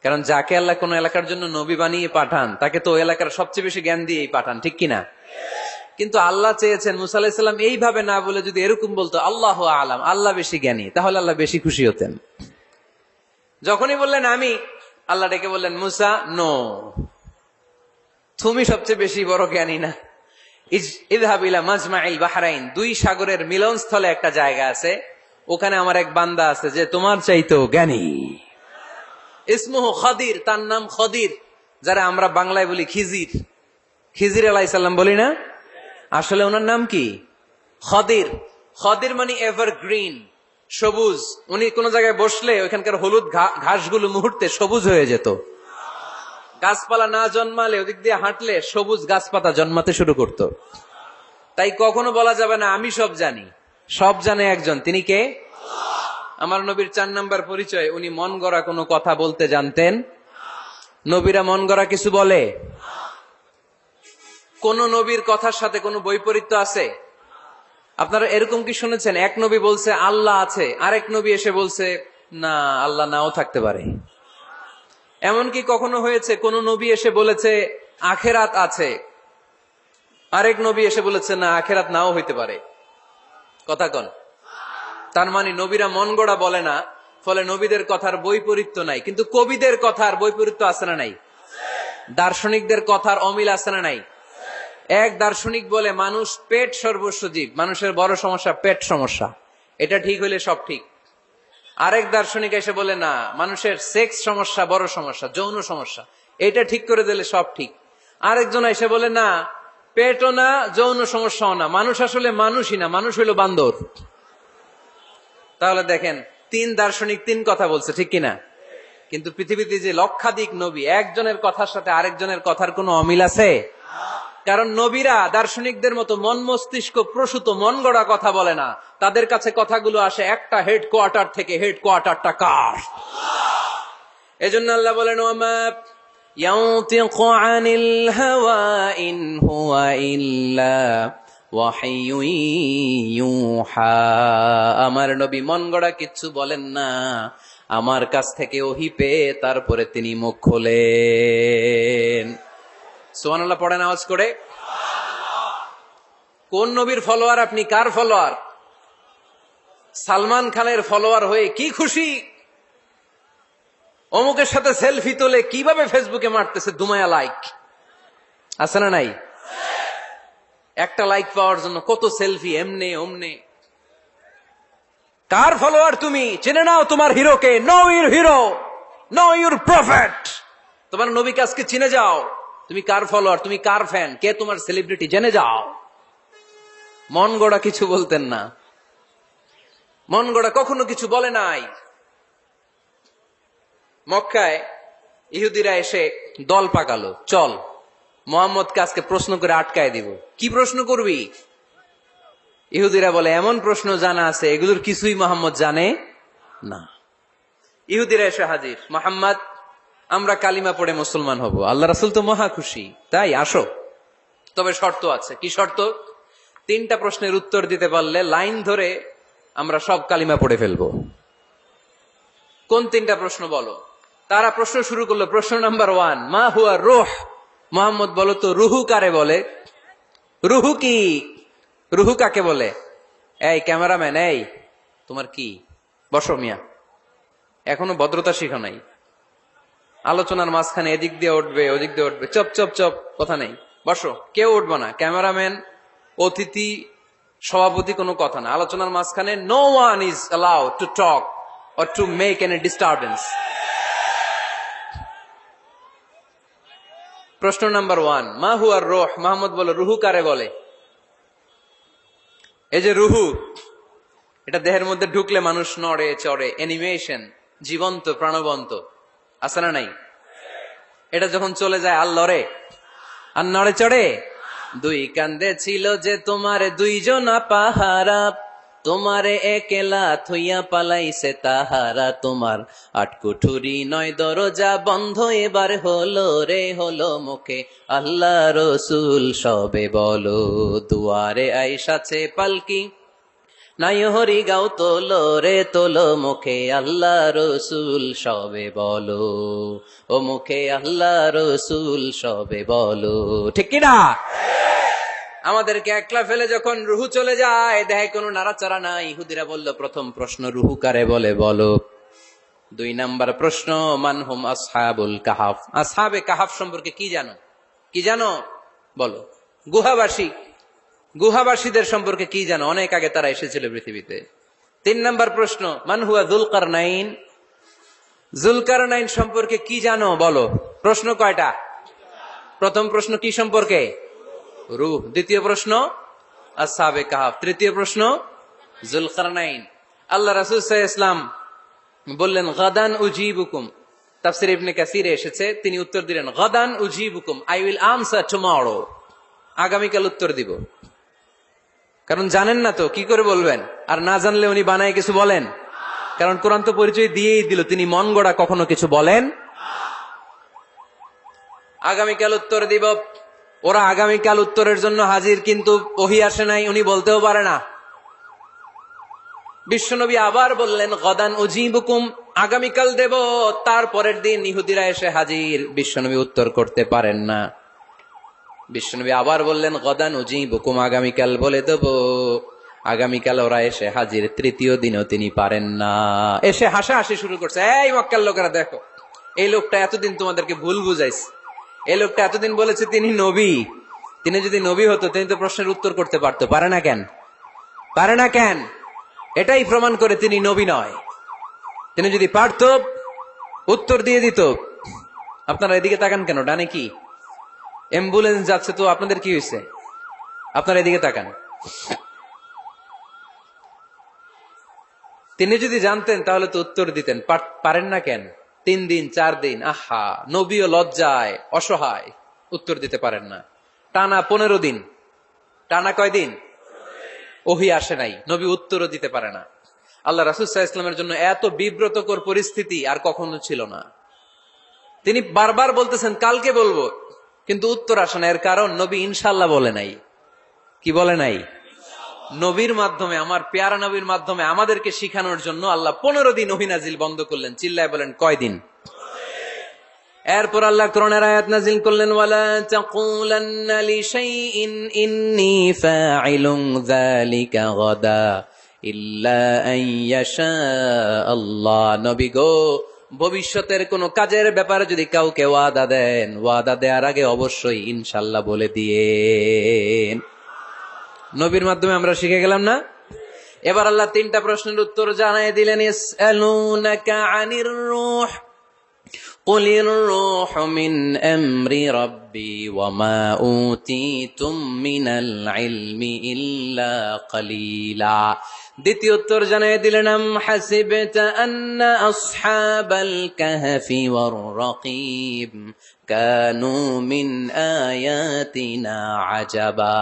কারণ যাকে আল্লাহ কোন এলাকার জন্য নবী বানিয়ে পাঠান, তাকে তো ওই এলাকার সবচেয়ে বেশি জ্ঞান দিয়েই পাঠান, ঠিক কিনা? কিন্তু আল্লাহ চেয়েছেন মুসা আলাইহিস সালাম এইভাবে না বলে যদি এরকম বলতো, আল্লাহু আ'লাম, আল্লাহ বেশি জ্ঞানী, তাহলে আল্লাহ বেশি খুশি হতেন। যখনই বললেন আমি, আল্লাহ ডেকে বললেন, মুসা নো, তুমি সবচেয়ে বেশি বড় জ্ঞানী না। ইযহাব ইলা মাজমাইল বাহরাইন, 2 সাগরের মিলনস্থলে একটা জায়গা আছে, ওখানে আমার এক বান্দা আছে যে তোমার চাইতেও জ্ঞানী। ইসমুহু খদির, তার নাম খদির, যারা আমরা বাংলায় বলি খিজির। খিজির আলাইহিস সালাম বলি না, আসলে ওনার নাম কি? খদির। খদির মানে এভারগ্রিন, সবুজ। উনি কোন জায়গায় বসলে ওইখানকার হলুদ ঘাসগুলো মুহূর্তে সবুজ হয়ে যেত। গাছপালা না জন্মালে ওদিক দিয়ে হাঁটলে সবুজ গাছপাতা জন্মাতে শুরু করত। তাই কখনো বলা যাবে না আমি সব জানি। সব জানে একজন, তিনি কে? আমার নবীর 4 নাম্বার পরিচয়, উনি মন গড়া কোনো কথা বলতে জানতেন। নবীরা মন গড়া কিছু বলে? কোন নবীর কথার সাথে কোনো বৈপরীত্য আছে? আপনারা এরকম কি শুনেছেন, এক নবী বলছে আল্লাহ আছে, আরেক নবী এসে বলছে না, আল্লাহ নাও থাকতে পারে? এমনকি কখনো হয়েছে কোন নবী এসে বলেছে আখেরাত আছে, আরেক নবী এসে বলেছে না, আখেরাত নাও হইতে পারে? কথা কন। তার মানে নবীরা মন গড়া বলে না, ফলে নবীদের কথার বৈপরীত্য নাই। কিন্তু কবিদের কথার বৈপরীত্য আছে না নাই? দার্শনিকদের কথার অমিল আছে না নাই? এক দার্শনিক বলে মানুষ পেট সর্বস্ব জীব, মানুষের বড় সমস্যা পেট সমস্যা, এটা ঠিক হইলে সব ঠিক। আরেক দার্শনিক এসে বলে না, মানুষের সেক্স সমস্যা বড় সমস্যা, যৌন সমস্যা, এটা ঠিক করে দিলে সব ঠিক। আরেকজন এসে বলে না, পেটও না, যৌন সমস্যাও না, মানুষ আসলে মানুষই না, মানুষ হইল বান্দর। তাহলে দেখেন, তিন দার্শনিক তিন কথা বলছে, ঠিক কিনা? কিন্তু পৃথিবীতে যে লক্ষাধিক নবী, একজনের কথার সাথে আরেকজনের কথার কোনো অমিল আছে? কারণ নবীরা দার্শনিকদের মতো মন মস্তিষ্ক প্রসূত মন গড়া কথা বলে না, তাদের কাছে কথাগুলো আসে একটা হেডকোয়ার্টার থেকে। হেডকোয়ার্টারটা কার? এজন্য আল্লাহ বলেন, ওয়ামা ইয়ানতিকু আনিল হাওয়া ইন হুয়া ইল্লা ওয়াহয়ুন ইউহা। আমার নবী মন গড়া কিচ্ছু বলেন না, আমার কাছ থেকে ওহী পেয়ে তারপরে তিনি মুখ খোলেন। সুবহানাল্লাহ পড়েন আওয়াজ করে। কোন নবীর ফলোয়ার আপনি? কার ফলোয়ার? সালমান খানের ফলোয়ার হয়ে কি খুশি, অমুকের সাথে সেলফি তোলে কিভাবে ফেসবুকে মারতেছে দুমায়া লাইক, আছে না নাই? একটা লাইক পাওয়ার জন্য কত সেলফি, এমনে ওমনে। কার ফলোয়ার তুমি? চেনে নাও তোমার হিরোকে। Know your hero, know your prophet. তোমার নবীকে আজকে চিনে যাও। তুমি কার ফলোয়ার, তুমি কার ফ্যান, কে তোমার সেলিব্রিটি, জেনে যাও। মন গড়া কিছু বলতেন না, মন গড়া কখনো কিছু বলে নাই। মক্কায় ইহুদিরা এসে দল পাকালো, চল মোহাম্মদকে আজকে প্রশ্ন করে আটকায় দিব। কি প্রশ্ন করবি? ইহুদিরা বলে, এমন প্রশ্ন জানা আছে এগুলোর কিছুই মোহাম্মদ জানে না। ইহুদিরা এসে হাজির, মোহাম্মদ আমরা কালিমা পড়ে মুসলমান হব। আল্লাহ রাসূল তো মহা খুশি, তাই আসো, তবে শর্ত আছে। কি শর্ত? তিনটা প্রশ্নের উত্তর দিতে পারলে লাইন ধরে আমরা সব কালিমা পড়ে ফেলবো। কোন তিনটা প্রশ্ন বলো? তারা প্রশ্ন শুরু করলো। প্রশ্ন নাম্বার 1, মা হুয়া রূহ। মোহাম্মদ বলো তো, রুহু কারে বলে? রুহু কি? রুহু কাকে বলে? এই ক্যামেরাম্যান, এই তোমার কি? বসো মিয়া, এখনো ভদ্রতা শিখো নাই। আলোচনার মাঝখানে এদিক দিয়ে উঠবে ওদিক দিয়ে উঠবে, চপ চপ চপ, কথা নেই, বসো। কেউ উঠবো না, ক্যামেরাম্যান, অতিথি, সভাপতি, কোনো কথা না। আলোচনার মাঝখানে no one is allowed to talk or to make any disturbance. প্রশ্ন নাম্বার 1, মা হুয়া রূহ। মোহাম্মদ বলো, রুহু কারে বলে? এই যে রুহু, এটা দেহের মধ্যে ঢুকলে মানুষ নড়ে চড়ে, অ্যানিমেশন, জীবন্ত প্রাণবন্ত, আছে না নাই? এটা যখন চলে যায় আর লড়ে আর নড়ে চড়ে। দুই কান্দে ছিল যে তোমার দুইজন পাহারা, তোমারে একেলা থইয়া পালাইছে তাহারা। তোমার আটকুঠুরি নয় দরজা বন্ধ এবার হলো রে, হলো মুখে আল্লাহ রসুল সবে বলো। দুয়ারে আইসাছে পালকি, নাই হরি গাও তোলো রে তোলো, মুখে আল্লাহ রসুল সবে বলো। ও মুখে আল্লাহ রসুল সবে বলো, ঠিক কিনা? আমাদেরকে একলা ফেলে যখন রুহু চলে যায়, দেহে কোনো নাড়াচাড়া নাই। ইহুদিরা বলল, প্রথম প্রশ্ন রুহু কারে বলে বলো। 2 নাম্বার প্রশ্ন, মানহুম আসহাবুল কাহাফ। আসহাবে কাহাফ সম্পর্কে কি জানো? কি জানো বলো। গুহাবাসী, গুহাবাসীদের সম্পর্কে কি জানো? অনেক আগে তারা এসেছিল পৃথিবীতে। 3 নাম্বার প্রশ্ন, মান হুয়া যুলকারনাইন। যুলকারনাইন সম্পর্কে কি জানো বলো। প্রশ্ন কয়টা? প্রথম প্রশ্ন কি সম্পর্কে? রূহ। দ্বিতীয় প্রশ্ন আসহাবে কাহাফ। তৃতীয় প্রশ্ন যুলকারনাইন। আল্লাহ রাসূল সাল্লাল্লাহু আলাইহি ওয়াসাল্লাম বললেন, গাদান উজিবুকুম। তাফসীর ইবনে কাসিরে এসেছে, তিনি উত্তর দিলেন, গাদান উজিবুকুম, আই উইল আনসার টুমরো। আগামীকাল উত্তর দিব। কারণ জানেন না তো কি করে বলবেন, আর না জানলে উনি বানায় কিছু বলেন? কারণ কোরআন তো পরিচয় দিয়েই দিল, তিনি মন গড়া কখনো কিছু বলেন। আগামীকাল উত্তর দিব। ওরা আগামীকাল উত্তরের জন্য হাজির, কিন্তু ওহী আসে নাই, উনি বলতেও পারে না। বিশ্বনবী আবার বললেন, গাদান উজিবুকুম, আগামীকাল দেব। তারপরের দিন ইহুদিরা এসে হাজির, বিশ্বনবী উত্তর করতে পারেন না। বিশ্বনবী আবার বললেন, গাদান উজিবুকুম, আগামীকাল বলে দেব। আগামীকাল ওরা এসে হাজির, তৃতীয় দিনও তিনি পারেন না। এসে হাসাহাসি শুরু করছে, এই মক্কার লোকেরা দেখো, এই লোকটা এতদিন তোমাদেরকে ভুল বুঝাইছে। এই লোকটা এতদিন বলেছে তিনি নবী। তিনি যদি নবী হতো, তিনি তো প্রশ্নের উত্তর করতে পারতো। পারে না কেন? পারে না কেন? এটাই প্রমাণ করে তিনি নবী নয়। তিনি যদি পারতো, উত্তর দিয়ে দিত। আপনারা এদিকে তাকান কেন? ডানে কি? অ্যাম্বুলেন্স যাচ্ছে, তো আপনাদের কি হয়েছে? আপনারা এদিকে তাকান। তিনি যদি জানতেন তাহলে তো উত্তর দিতেন, পারেন না কেন? 3 দিন 4 দিন, আহা, নবীও লজ্জায় অসহায়, উত্তর দিতে পারেন না। টানা 15 দিন, টানা কয়দিন ওহী আসে নাই, নবী উত্তরও দিতে পারে না। আল্লাহ রাসূল সাল্লাল্লাহু আলাইহি ওয়াসাল্লামের জন্য এত বিব্রতকর পরিস্থিতি আর কখনো ছিল না। তিনি বারবার বলতেছেন কালকে বলবো, কিন্তু উত্তর আসে না। এর কারণ নবী ইনশাআল্লাহ বলে নাই। কি বলে নাই? নবীর মাধ্যমে, আমার পেয়ারা নবীর মাধ্যমে আমাদেরকে শিখানোর জন্য আল্লাহ 15 দিন ওহী নাজিল বন্ধ করলেন। চিল্লায় বলেন কয়দিন? এরপর আল্লাহ কোরআনের আয়াত নাজিল করলেন, ওয়ালা তাকুলান্না লিশাইইন ইন্নী ফাইলুন যালিকা গাদা ইল্লা আন ইয়াশা আল্লাহ। নবী গো, ভবিষ্যতের কোন কাজের ব্যাপারে যদি কাউকে ওয়াদা দেন, ওয়াদা দেওয়ার আগে অবশ্যই ইনশাআল্লাহ বলে দিয়েন। নবীর মাধ্যমে আমরা শিখে গেলাম না? এবার আল্লাহ 3টা প্রশ্নের উত্তর জানাই দিলেন। ইয়াসআলুনাকা আনির রূহ قل الروح من أمر ربي وما أوتيتم من العلم إلا قليلا। দ্বিতীয় উত্তর জানিয়ে দিলেন, আম হাসিবতা আন্না আসহাবাল কাহফি ওয়ার রাকিব কানু মিন আয়াতিনা আজাবা।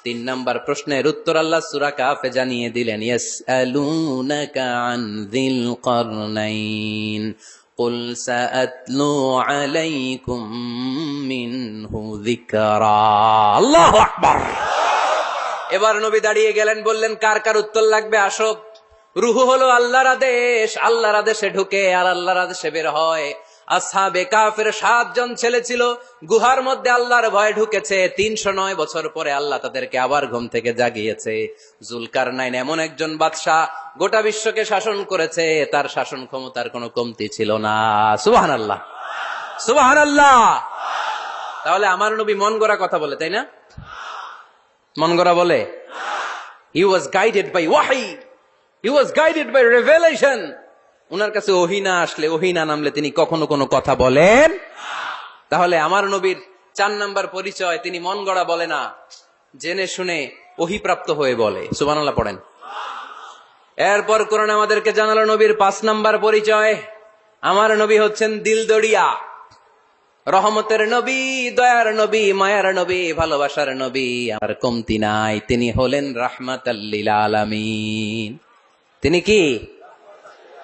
3 নম্বর প্রশ্নের উত্তর আল্লাহ সূরা কাহফে জানিয়ে দিলেন, ইয়াসআলুনাকা আন যিল কারনাইন قل سأتلو عليكم منه ذكرا। আল্লাহু আকবার। এবার নবী দাঁড়িয়ে গেলেন, বললেন কার কার উত্তর লাগবে আসো। রূহ হলো আল্লাহর আদেশ, আল্লাহর আদেশে ঢুকে আর আল্লাহর আদেশে বের হয়। আসহাবে কাফের 7 জন ছেলে ছিল, গুহার মধ্যে আল্লাহর ভয়ে ঢুকেছে। 309 বছর পরে আল্লাহ তাদেরকে আবার ঘুম থেকে জাগিয়েছে। জুলকারনাইন এমন একজন বাদশাহ, গোটা বিশ্বকে শাসন করেছে, তার শাসন ক্ষমতার কোনো কমতি ছিল না। সুবহানাল্লাহ, সুবহানাল্লাহ। তাহলে আমার নবী মন গড়া কথা বলে, তাই না? মন গড়া বলে? He was guided by wahi, he was guided by revelation. উনার কাছে ওহী না আসলে, ওহী না নামলে তিনি কখনো কোনো কথা বলেন। তাহলে আমার নবীর 4 নাম্বার পরিচয়, তিনি মন গড়া বলে না, জেনে শুনে ওহী প্রাপ্ত হয়ে বলে। সুবহানাল্লাহ পড়েন। এরপর কোরআন আমাদেরকে জানালো নবীর 5 নাম্বার পরিচয়, আমার নবী হচ্ছেন দিলদরিয়া, রহমতের নবী, দয়ার নবী, মায়ার নবী, ভালোবাসার নবী, আর কমতি নাই। তিনি হলেন রাহমাতাল লিল আলামিন। তিনি কি?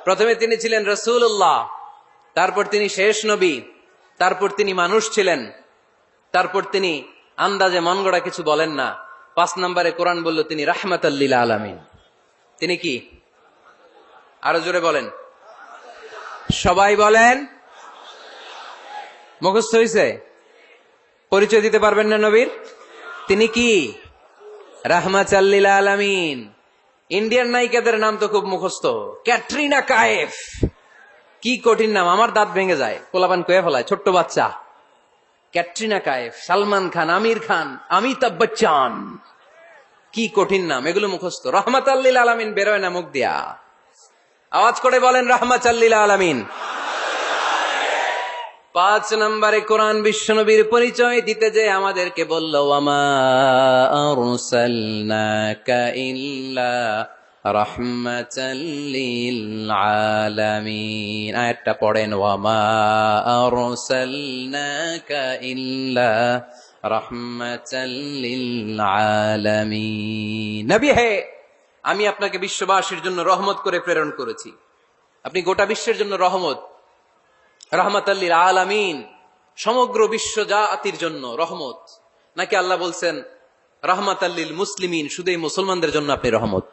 প্রথমে তিনি ছিলেন রাসূলুল্লাহ, তারপর তিনি শেষ নবী, তারপর তিনি মানুষ ছিলেন, তারপর তিনি আন্দাজে মন গড়া কিছু বলেন না। 5 নম্বরে কোরআন বলল তিনি রাহমাতাল লিল আলামিন। তিনি কি? আরো জোরে বলেন, সবাই বলেন। মুখস্থ হয়েছে? পরিচয় দিতে পারবেন না নবীর? তিনি কি? রাহমাতাল লিল আলামিন। ইন্ডিয়ান নায়িকাদের নাম তো খুব মুখস্থ। ক্যাটরিনা কাইফ, কি কঠিন নাম, আমার দাঁত ভেঙে যায়, পোলাপান কয়ে ফেলায়, ছোট্ট বাচ্চা। ক্যাটরিনা কাইফ, সালমান খান, আমির খান, অমিতাভ বচ্চন, কি কঠিন নাম, এগুলো মুখস্থ। রাহমাতাল লিল আলামিন বেরোয় না মুখ দিয়া। আওয়াজ করে বলেন রাহমাতাল লিল আলামিন। 5 নম্বরে কোরআন বিশ্বনবীর পরিচয় দিতে যে আমাদেরকে বলল, ওয়ামা আরসালনাকা ইল্লা রাহমাতাল লিল আলামিন। আয়াতটা পড়েন, ওয়ামা আরসালনাকা ইল্লা রাহমাতাল লিল আলামিন। নবী হে, আমি আপনাকে বিশ্ববাসীর জন্য রহমত করে প্রেরণ করেছি। আপনি গোটা বিশ্বের জন্য রহমত, রাহমাতাল লিল আলামিন, সমগ্র বিশ্ব জাতির জন্য রহমত। নাকি আল্লাহ বলছেন রাহমাতাল লিল মুসলিমিন, শুধু এই মুসলমানদের জন্য আপনি রহমত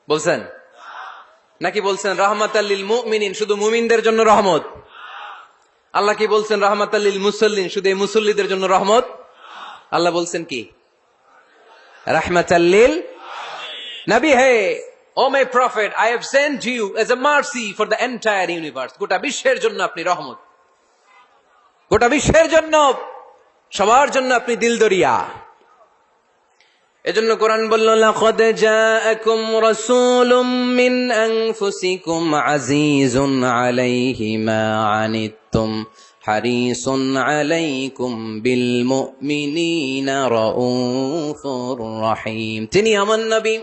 বলছেন? নাকি বলছেন রাহমাতাল লিল মুমিনিন, শুধু মুমিনদের জন্য রহমত? আল্লাহ কি বলছেন রাহমাতাল লিল মুসাল্লিন, শুধু এই মুসল্লিদের জন্য রহমত? আল্লাহ বলছেন কি? রাহমাতাল লিল নবী হে, O my prophet, I have sent you as a mercy for the entire universe. গোটা বিশ্বের জন্য আপনি রহমত, গোটা বিশ্বের জন্য, সবার জন্য আপনি দিলদরিয়া। এজন্য কোরআন বলল, লাকাদ জাআকুম রাসূলুম মিন আনফুসিকুম আজিজুন আলাইহি মা আনিতুম হারিসুন আলাইকুম বিল মুমিনিনা রাউফুর রহিম। তিনি আমার নবী,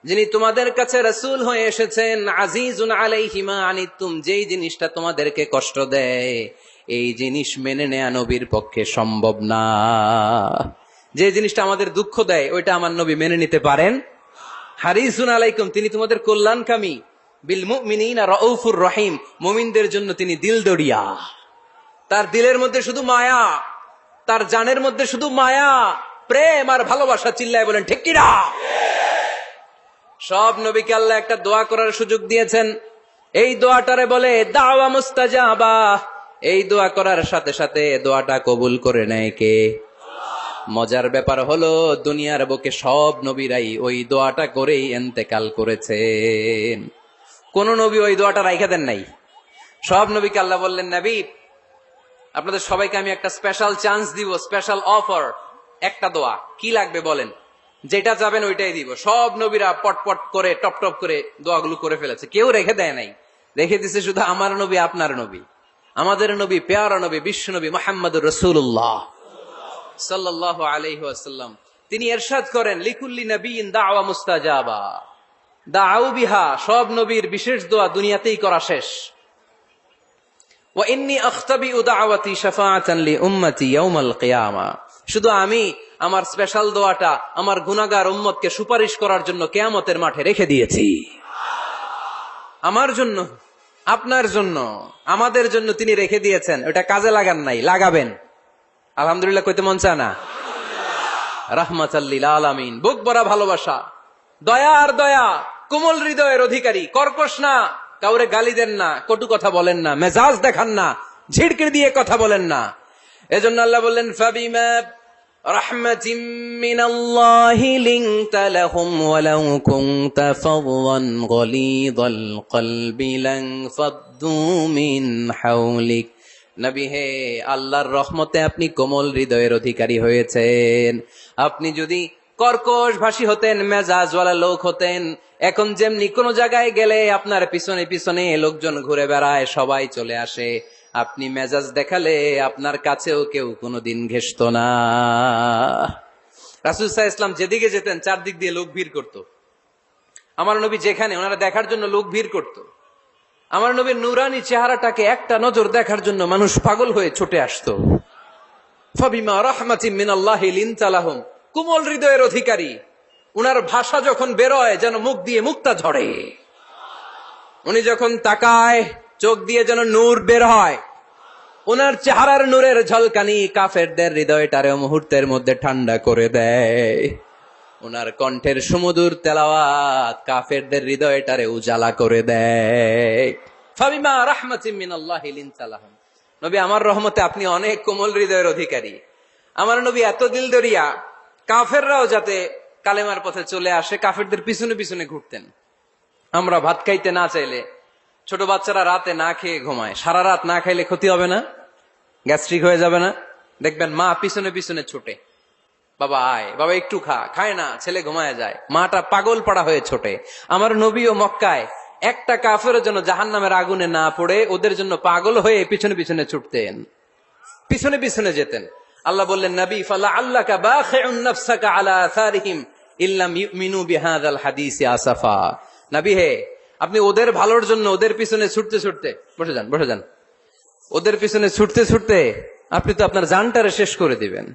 যিনি তোমাদের কাছে রাসূল হয়ে এসেছেন। আজিজুন আলাইহি মা আনিতুম, যেই জিনিসটা তোমাদেরকে কষ্ট দেয় এই জিনিস মেনে নেয়া নবীর পক্ষে সম্ভব না। যে জিনিসটা আমাদের দুঃখ দেয় ওইটা আমার নবী মেনে নিতে পারেন। হারিসুন আলাইকুম, তিনি তোমাদের কল্যাণকামী। বিল মুমিনিনা রাউফুর রহিম, মুমিনদের জন্য তিনি দিলদরিয়া। তার দিলের মধ্যে শুধু মায়া, তার জানের মধ্যে শুধু মায়া, প্রেম আর ভালোবাসা। চিল্লায় বলেন ঠিক কিনা? সব নবীকে আল্লাহ একটা দোয়া করার সুযোগ দিয়েছেন। এই দোয়াটারে বলে দাওয়া মুস্তাজাবা। এই দোয়া করার সাথে সাথে দোয়াটা কবুল করে নেয় কে? মজার ব্যাপার হলো দুনিয়ার বুকে সব নবীরাই ওই দোয়াটা করেই ইন্তেকাল করেছেন। কোন নবী ওই দোয়াটা রাইখা দেন নাই। সব নবীকে আল্লাহ বললেন, নবী আপনাদের সবাইকে আমি একটা স্পেশাল চান্স দিব, স্পেশাল অফার। একটা দোয়া, কি লাগবে বলেন, যেটা চাবেন ওইটাই দিব। সব নবীরা পটপট করে টপ টপ করে দোয়াগুলো করে ফেলেছে, কেউ রেখে দেয় নাই। রেখে দিছে শুধু আমার নবী, আপনার নবী, আমাদের নবী, পেয়ারা নবী, বিশ্ব নবী মুহাম্মদুর রাসূলুল্লাহ সাল্লাল্লাহু আলাইহি ওয়াসাল্লাম। তিনি ইরশাদ করেন, লিকুল্লি নবিয়্যিন দাওয়া মুস্তাজাবা দাউ বিহা। সব নবীর বিশেষ দোয়া দুনিয়াতেই করা শেষ। ওয়া ইন্নী আখতাবিউ দাওয়াতি শাফাআতান লি উম্মতি ইয়াউমাল কিয়ামা। শুধু আমি আমার স্পেশাল দোয়াটা আমার গুনাহগার উম্মতকে সুপারিশ করার জন্য কিয়ামতের মাঠে রেখে দিয়েছি। আমার জন্য, আপনার জন্য, আমাদের জন্য তিনি রেখে দিয়েছেন। ওটা কাজে লাগান নাই, লাগাবেন। আলহামদুলিল্লাহ কইতে মন চায় না? রাহমাতাল লিল আলামিন, বুক ভরা ভালোবাসা, দয়া আর দয়া, কোমল হৃদয়ের অধিকারী, কর্কশ না, কাউরে গালি দেন না, কটু কথা বলেন না, মেজাজ দেখান না, ঝিড়কির দিয়ে কথা বলেন না। এজন্য আল্লাহ বললেন, ফাবিমা রাহমাতিম মিনাল্লাহি লিনতা লাহুম ওয়ালাউ কুনতা ফাদদান গলিযাল কলবি লান ফাদ্দু মিন হাওলিক। নবী হে, আল্লাহর রহমতে আপনি কোমল হৃদয়ের অধিকারী হয়েছেন। আপনি যদি কর্কশ ভাষী হতেন, মেজাজওয়ালা লোক হতেন, এখন যেমনি কোন জায়গায় গেলে আপনার পিছনে পিছনে লোকজন ঘুরে বেড়ায়, সবাই চলে আসে, আপনি মেজাজ দেখালে আপনার কাছেও কেউ কোনোদিন ঘেষত না। রাসূল সাল্লাল্লাহু আলাইহি ওয়াসাল্লাম যেদিকে যেতেন চারদিক দিয়ে লোক ভিড় করত। আমার নবী যেখানে, ওনারা দেখার জন্য লোক ভিড় করত। আমার নবীর নুরানি চেহারাটাকে একটা নজর দেখার জন্য মানুষ পাগল হয়ে ছুটে আসতো। ফাবিমা রাহমাতিম মিনাল্লাহি লিনতা লাহুম, কোমল হৃদয়ের অধিকারী। উনার ভাষা যখন বেরোয় যেন মুখ দিয়ে মুক্তা ঝরে। উনি যখন তাকায় চোখ দিয়ে যেন নূর বের হয়। উনার চেহারার নূরের ঝলকানি কাফেরদের হৃদয়টারে মুহূর্তের মধ্যে ঠান্ডা করে দেয়। উনার কণ্ঠের সুমধুর তেলাওয়াত কাফেরদের হৃদয়টারে উজালা করে দেয়। ফাবিমা রাহমাতিম মিনাল্লাহি লিনতা লাহুম, নবী আমার রহমতে আপনি অনেক কোমল হৃদয়ের অধিকারী। আমার নবী এত দিলদরিয়া, কাফেররাও যাতে কালেমার পথে চলে আসে কাফেরদের পিছনে পিছনে ঘুরতেন। আমরা ভাত খাইতে না চাইলে, ছোট বাচ্চারা রাতে না খেয়ে ঘুমায়, সারা রাত না খাইলে ক্ষতি হবে না? গ্যাস্ট্রিক হয়ে যাবে না? দেখবেন মা পিছনে পিছনে ছোটে, বাবা আয়, বাবা একটু খা, খায় না, ছেলে ঘুমায় যায়, মাটা পাগল পাড়া হয়ে ছোটে। আমার নবীও মক্কায় একটা কাফেরের জন্য জাহান্নামের আগুনে না পড়ে ওদের জন্য পাগল হয়ে পিছনে পিছনে ছুটতেন, পিছনে পিছনে যেতেন। আল্লাহ বললেন, নবী ফালা আল্লাকা বাখিউন নাফসাকা আলা আসারিহিম ইল্লাম ইউমিনু বিহাযাল হাদিসি আসাফা। নবী হে, আপনি ওদের ভালোর জন্য ওদের পিছনে ছুটতে ছুটতে, বসে যান বসে যান, ওদের পিছনে ছুটতে ছুটতে আপনি তো আপনার জানটারে শেষ করে দিবেন।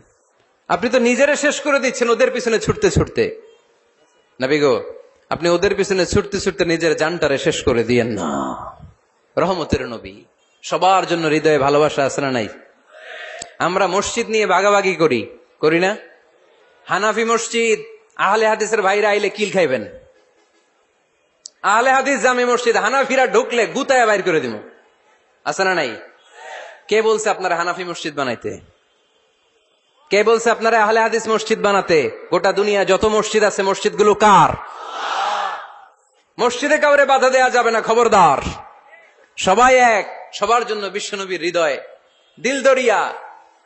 আপনি তো নিজেরে শেষ করে দিচ্ছেন ওদের পিছনে ছুটতে ছুটতে। নবী গো, আপনি ওদের পিছনে ছুটতে ছুটতে নিজের জানটারে শেষ করে দিয়েন না। রহমতের নবী, সবার জন্য হৃদয়ে ভালোবাসা আছে না নাই? আমরা মসজিদ নিয়ে ভাগাভাগি করি, করি না? হানাফি মসজিদ, আহলে হাদিসের ভাইরা আইলে কিল খাইবেন। আহলে হাদিস জামে মসজিদ, হানাফিরা ঢুকলে গুতায়া বাইর করে দিব, আছে না নাই? কে বলছে আপনারা হানাফি মসজিদ বানাইতে? কে বলছে আপনারা আহলে হাদিস মসজিদ বানাতে? গোটা দুনিয়া যত মসজিদ আছে মসজিদগুলো কার? মসজিদে কাউরে বাধা দেয়া যাবে না, খবরদার। সবাই এক, সবার জন্য বিশ্বনবীর হৃদয় দিলদরিয়া।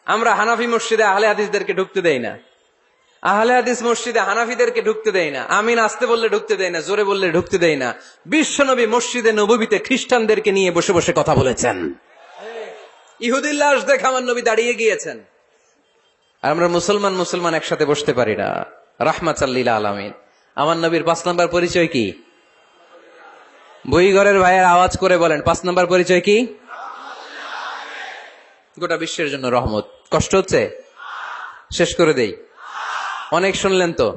আমরা হানাফি মসজিদে আহলে হাদিসদেরকে ঢুকতে দেই না, আহলে হাদিস মসজিদে হানাফিদেরকে ঢুকতে দেই না, আমিন আসতে বললে ঢুকতে দেই না, জোরে বললে ঢুকতে দেই না। বিশ্বনবী মসজিদে নববীতে খ্রিস্টানদেরকে নিয়ে বসে বসে কথা বলেছেন। ইহুদির লাশ দেখে আমার নবী দাঁড়িয়ে গিয়েছেন। আর আমরা মুসলমান একসাথে বসতে পারি না। রাহমাতাল্লিল আলামিন। আমার নবীর 5 নম্বর পরিচয় কি? বইঘরের ভাইয়ের আওয়াজ করে বলেন, 5 নম্বর পরিচয় কি? গোটা বিশ্বের জন্য রহমত। কষ্ট হচ্ছে? শেষ করে দেই। অনেক শুনলেন তো।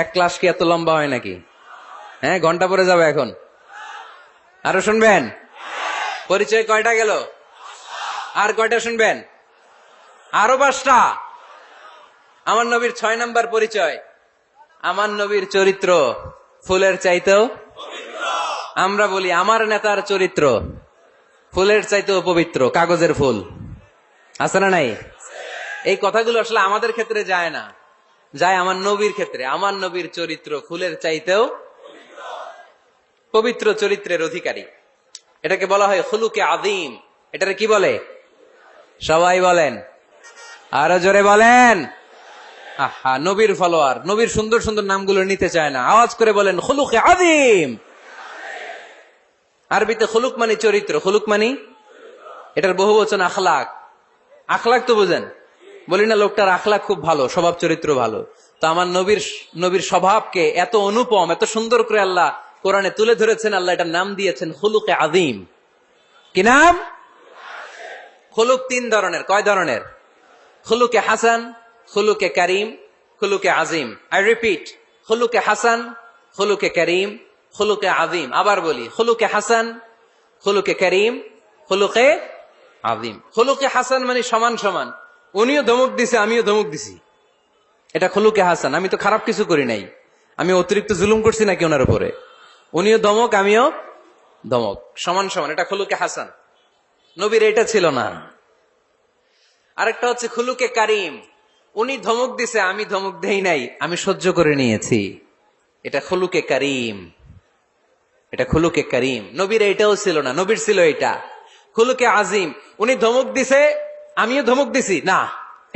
এক ক্লাস কি এত লম্বা হয় নাকি? হ্যাঁ, ঘন্টা পরে যাবে এখন। আরো শুনবেন? পরিচয় কয়টা গেল? আর কয়টা শুনবেন? আরো 5টা। আমার নবীর 6 নম্বর পরিচয়, আমার নবীর চরিত্র ফুলের চাইতেও আমরা বলি আমার নেতার চরিত্র ফুলের চাইতেও পবিত্র, কাগজের ফুল। আছে না নাই? এই কথাগুলো আসলে আমাদের ক্ষেত্রে যায় না, যায় আমার নবীর ক্ষেত্রে। আমার নবীর চরিত্র ফুলের চাইতেও পবিত্র চরিত্রের অধিকারী। এটাকে বলা হয় খুলুকে আযীম। এটারে কি বলে? সবাই বলেন, আরো জোরে বলেন। আহা, নবীর ফলোয়ার নবীর সুন্দর সুন্দর নামগুলো নিতে চায় না। আওয়াজ করে বলেন খুলুকে আযীম। আরবিতে খুলুক মানে চরিত্র, খুলুক মানে এটার বহুবচন আখলাক। আখলাক তো বুঝেন? বলি না লোকটার আখলাক খুব ভালো, স্বভাব চরিত্র ভালো। তো আমার নবীর স্বভাবকে এত অনুপম, এত সুন্দর করে আল্লাহ কোরআনে তুলে ধরেছেন। আল্লাহ এটার নাম দিয়েছেন খুলুকে আযীম। কি নাম? খুলুক 3 ধরনের। কয় ধরনের? খুলুকে হাসান, খুলুকে কারীম, খুলুকে আযীম। আই রিপিট, খুলুকে হাসান, খুলুকে কারীম, খুলুকে আযীম। আবার বলি, খুলুকে হাসান, খুলুকে কারীম, খুলুকে আযীম। খুলুকে হাসান মানে সমান সমান, উনিও ধমক দিছে আমিও ধমক দিছি, এটা খুলুকে হাসান। আমি তো খারাপ কিছু করি নাই, আমি অতিরিক্ত জুলুম করছি নাকি ওনার উপরে? উনিও ধমক আমিও ধমক, সমান সমান, এটা খুলুকে হাসান। নবীর এটা ছিল না। আরেকটা হচ্ছে খুলুকে কারীম, উনি ধমক দিছে আমি ধমক দেই নাই, আমি সহ্য করে নিয়েছি, এটা খুলুকে কারীম। এটা খুলুকে কারীম। নবীর এটাও ছিল না, নবীর ছিল এটা খুলুকে আযীম। উনি ধমক দিছে আমিও ধমক দিছি, না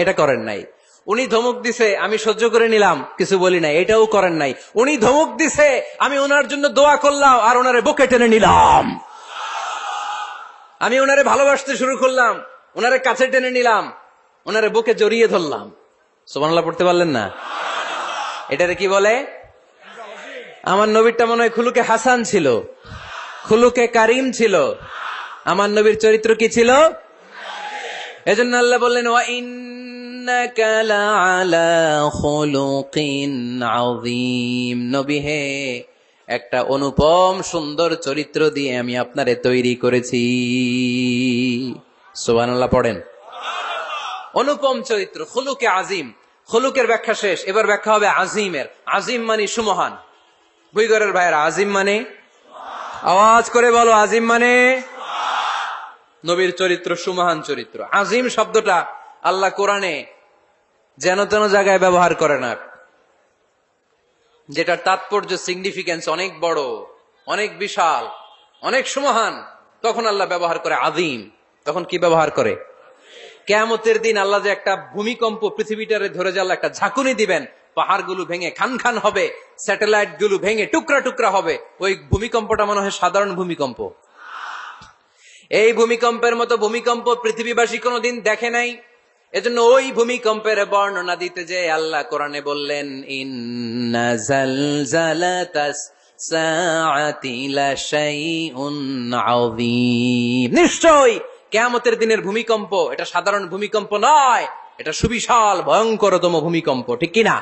এটা করেন নাই। উনি ধমক দিছে আমি সহ্য করে নিলাম, কিছু বলি নাই, এটাও করেন নাই। উনি ধমক দিছে আমি ওনার জন্য দোয়া করলাম আর ওনারে বুকে টেনে নিলাম, আমি ওনারে ভালোবাসতে শুরু করলাম, ওনারে কাছে টেনে নিলাম, ওনারে বুকে জড়িয়ে ধরলাম। সুবহানাল্লাহ পড়তে পারলেন না? এটারে কি বলে? আমার নবীরটা মনে হয় খুলুকে হাসান ছিল, খুলুকে কারীম ছিল। আমার নবীর চরিত্র কি ছিল? এজন্য আল্লাহ বললেন ওয়া ইন্নাকা লাআলা খুলুকিন আযীম। নবী হে, একটা অনুপম সুন্দর চরিত্র দিয়ে আমি আপনারে তৈরি করেছি। সুবহানাল্লাহ পড়েন। অনুপম চরিত্র, খুলুকে আযীম। খুলুকের ব্যাখ্যা শেষ, এবার ব্যাখ্যা হবে আযীমের। আযীম মানে সুমহান। বুইগরের ভাইয়েরা, আযীম মানে? আওয়াজ করে বলো, আযীম মানে? নবীর চরিত্র সুমহান চরিত্র। আযীম শব্দটা আল্লাহ কোরআনে যেন তেন জায়গায় ব্যবহার করে না, যেটার তাৎপর্য সিগনিফিকেন্স অনেক বড়, অনেক বিশাল, অনেক সুমহান, তখন আল্লাহ ব্যবহার করে আযীম। তখন কি ব্যবহার করে? কিয়ামতের দিন আল্লাহ যে একটা ভূমিকম্প পৃথিবীটারে ধরে যে আল্লাহ একটা ঝাঁকুনি দিবেন, পাহাড়গুলো ভেঙে খান খান হবে, স্যাটেলাইট গুলো ভেঙে টুকরা টুকরা হবে, ওই ভূমিকম্পটা মনে হয় সাধারণ ভূমিকম্প। এই ভূমিকম্পের মতো ভূমিকম্প পৃথিবীবাসী কোনোদিন দেখে নাই। এজন্য ওই ভূমিকম্পের বর্ণনা দিতে যে আল্লাহ কোরআনে বললেন ইন্না জালজালাতাস সাআতি লাশাইউন আযীম। নিশ্চয়ই কিয়ামতের দিনের ভূমিকম্প এটা সাধারণ ভূমিকম্প নয়, এটা সুবিশাল ভয়ঙ্করতম ভূমিকম্প, ঠিক কি না?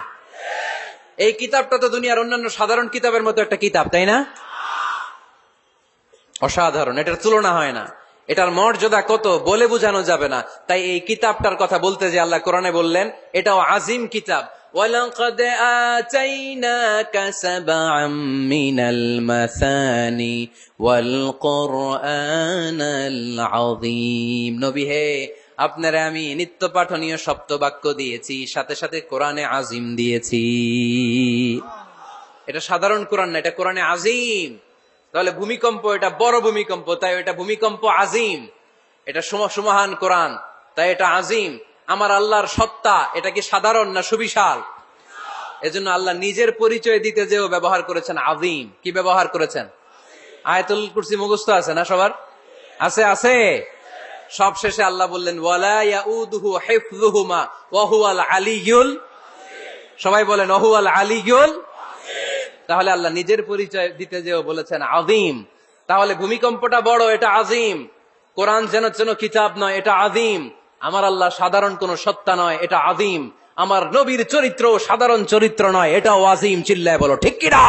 এই কিতাবটা তো দুনিয়ার অন্যান্য সাধারণ কিতাবের মতো একটা কিতাব, তাই না? অসাধারণ, এটার তুলনা হয় না। এটার মর্যাদা কত বলে বোঝানো যাবে না। তাই এই কিতাবটার কথা বলতে যে আল্লাহ কোরআনে বললেন এটাও আযীম কিতাব। ওয়ালাকাদ আতাইনাকা সাবআম মিনাল মাসানি ওয়াল কুরআনাল আযীম। নবী হে, আপনারে আমি নিত্য পাঠনীয় সপ্তবাক্য দিয়েছি, সাথে সাথে কোরআনে আযীম দিয়েছি। এটা সাধারণ কোরআন না, এটা কোরআনে আযীম। তাহলে ভূমিকম্প এটা বড় ভূমিকম্প, তাই এটা ভূমিকম্প আযীম। এটা সুমহান কোরআন, তাই এটা আযীম। আমার আল্লাহর সত্তা এটা কি সাধারণ না সুবিশাল? এজন্য আল্লাহ নিজের পরিচয় দিতে যেও ব্যবহার করেছেন আযীম। কি ব্যবহার করেছেন? আয়াতুল কুরসি মুখস্থ আছে না সবার? আছে আছে। সব শেষে আল্লাহ বললেন ওয়ালা ইয়াউদুহু হিফযুহুমা ওয়া হুয়াল আলিয়্যুল, সবাই বলেন ওয়া হুয়াল আলিয়্যুল। তাহলে আল্লাহ নিজের পরিচয় দিতে যেও বলেছেন আযীম। তাহলে ভূমিকম্পটা বড়, এটা আযীম। কোরআন যেন যেন কিতাব নয়, এটা আযীম। আমার আল্লাহ সাধারণ কোন সত্তা নয়, এটা আযীম। আমার নবীর চরিত্র সাধারণ চরিত্র নয়, এটাও আযীম। চিল্লায় বলো ঠিক কিনা?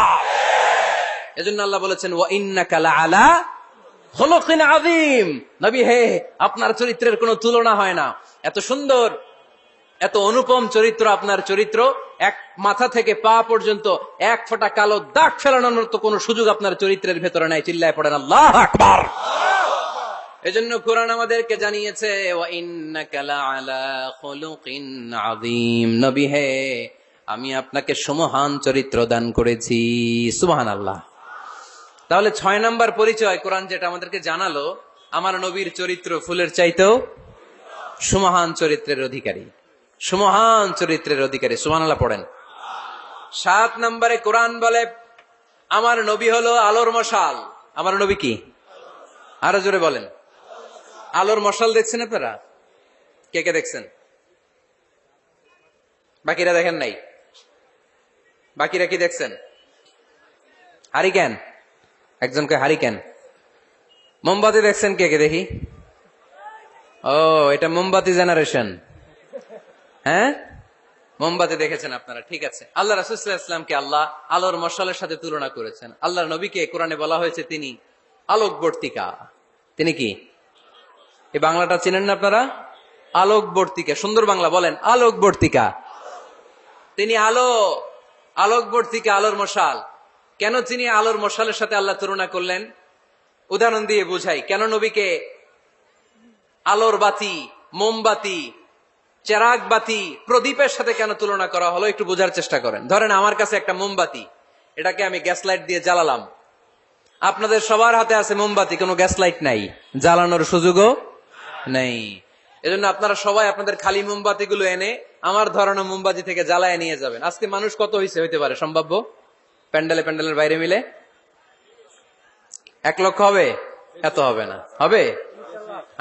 এজন্য আল্লাহ বলেছেন ওয়া ইন্নাকা লাআলা খুলুকিন আযীম। নবী হে, আপনার চরিত্রের কোনো তুলনা হয় না। এত সুন্দর, এত অনুপম চরিত্র আপনার চরিত্র। এক মাথা থেকে পা পর্যন্ত এক ফোঁটা কালো দাগ ফেলানোর তো কোনো সুযোগ আপনার চরিত্রের ভেতরে নাই। চিল্লায় পড়েন আল্লাহু আকবার। এজন্য কোরআন আমাদেরকে জানিয়েছে ওয়া ইন্নাকা লাআলা খুলুকিন আযীম। নবী হে, আমি আপনাকে সুমহান চরিত্র দান করেছি। সুবহানাল্লাহ। তাহলে 6 নাম্বার পরিচয় কোরআন যেটা আমাদেরকে জানালো, আমার নবীর চরিত্র ফুলের চাইতেও সুমহান চরিত্রের অধিকারী, সুমহান চরিত্রের অধিকারী। সুবহানাল্লাহ পড়েন। 7 নম্বরে কোরআন বলে আমার নবী হলো আলোর মশাল। আমার নবী কি? আরো জোরে বলেন। আলোর মশাল দেখছেন আপনারা? কে কে দেখছেন? বাকিরা দেখেন নাই? বাকিরা কি দেখছেন? হারিকেন, একজনকে হারিকেন। মোমবাতি দেখছেন কে কে? দেখি। ও, এটা মোমবাতি জেনারেশন। হ্যাঁ, মোমবাতি দেখেছেন আপনারা, ঠিক আছে। আল্লাহ রাসূল সাল্লাল্লাহু আলাইহি ওয়াসাল্লামকে আল্লাহ আলোর মশালের সাথে তুলনা করেছেন। আল্লাহর নবীকে কোরআনে বলা হয়েছে তিনি আলোকবর্তিকা। তিনি কি? এই বাংলাটা চিনেন না আপনারা? আলোকবর্তিকা। সুন্দর বাংলা বলেন, আলোকবর্তিকা। তিনি আলো, আলোকবর্তিকা, আলোর মশাল। কেন তিনি আলোর মশালের সাথে আল্লাহ তুলনা করলেন? উদাহরণ দিয়ে বুঝাই। কেন নবীকে আলোর বাতি, মোমবাতি, চেরাগ বাতি, প্রদীপের সাথে কেন তুলনা করা হলো? একটু বোঝার চেষ্টা করেন। ধরেন আমার কাছে একটা মোমবাতি, এটাকে আমি গ্যাস লাইট দিয়ে জ্বালালাম। আপনাদের সবার হাতে আছে মোমবাতি, কোনো গ্যাস লাইট নাই, জ্বালানোর সুযোগও নেই। এজন্য আপনারা সবাই আপনাদের খালি মোমবাতি গুলো এনে আমার ধরানো মোমবাতি থেকে জ্বালায় নিয়ে যাবেন। আজকে মানুষ কত হইতে পারে সম্ভাব্য? প্যান্ডেলে প্যান্ডেলের বাইরে মিলে 1 লক্ষ হবে? এত হবে না। হবে?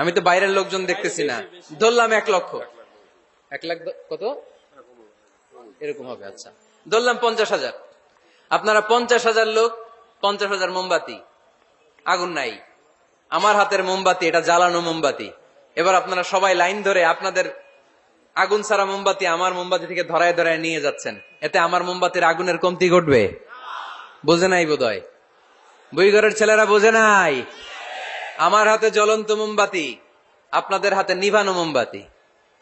আমি তো বাইরের লোকজন দেখতেছি না, ধরলাম 1 লক্ষ। 1 লাখ কত এরকম হবে। আচ্ছা, ধরলাম 50,000। আপনারা 50,000 লোক, 50,000 মোমবাতি, আগুন নাই। আমার হাতের মোমবাতি, এটা জ্বালানো মোমবাতি। এবার আপনারা সবাই লাইন ধরে আপনাদের আগুন ছাড়া মোমবাতি আমার মোমবাতি থেকে ধরায় ধরায় নিয়ে যাচ্ছেন। এতে আমার মোমবাতির আগুনের কমতি ঘটবে? বোঝে নাই বোধহয়, বইঘরের ছেলেরা বোঝে নাই। আমার হাতে জ্বলন্ত মোমবাতি, আপনাদের হাতে নিভানো মোমবাতি।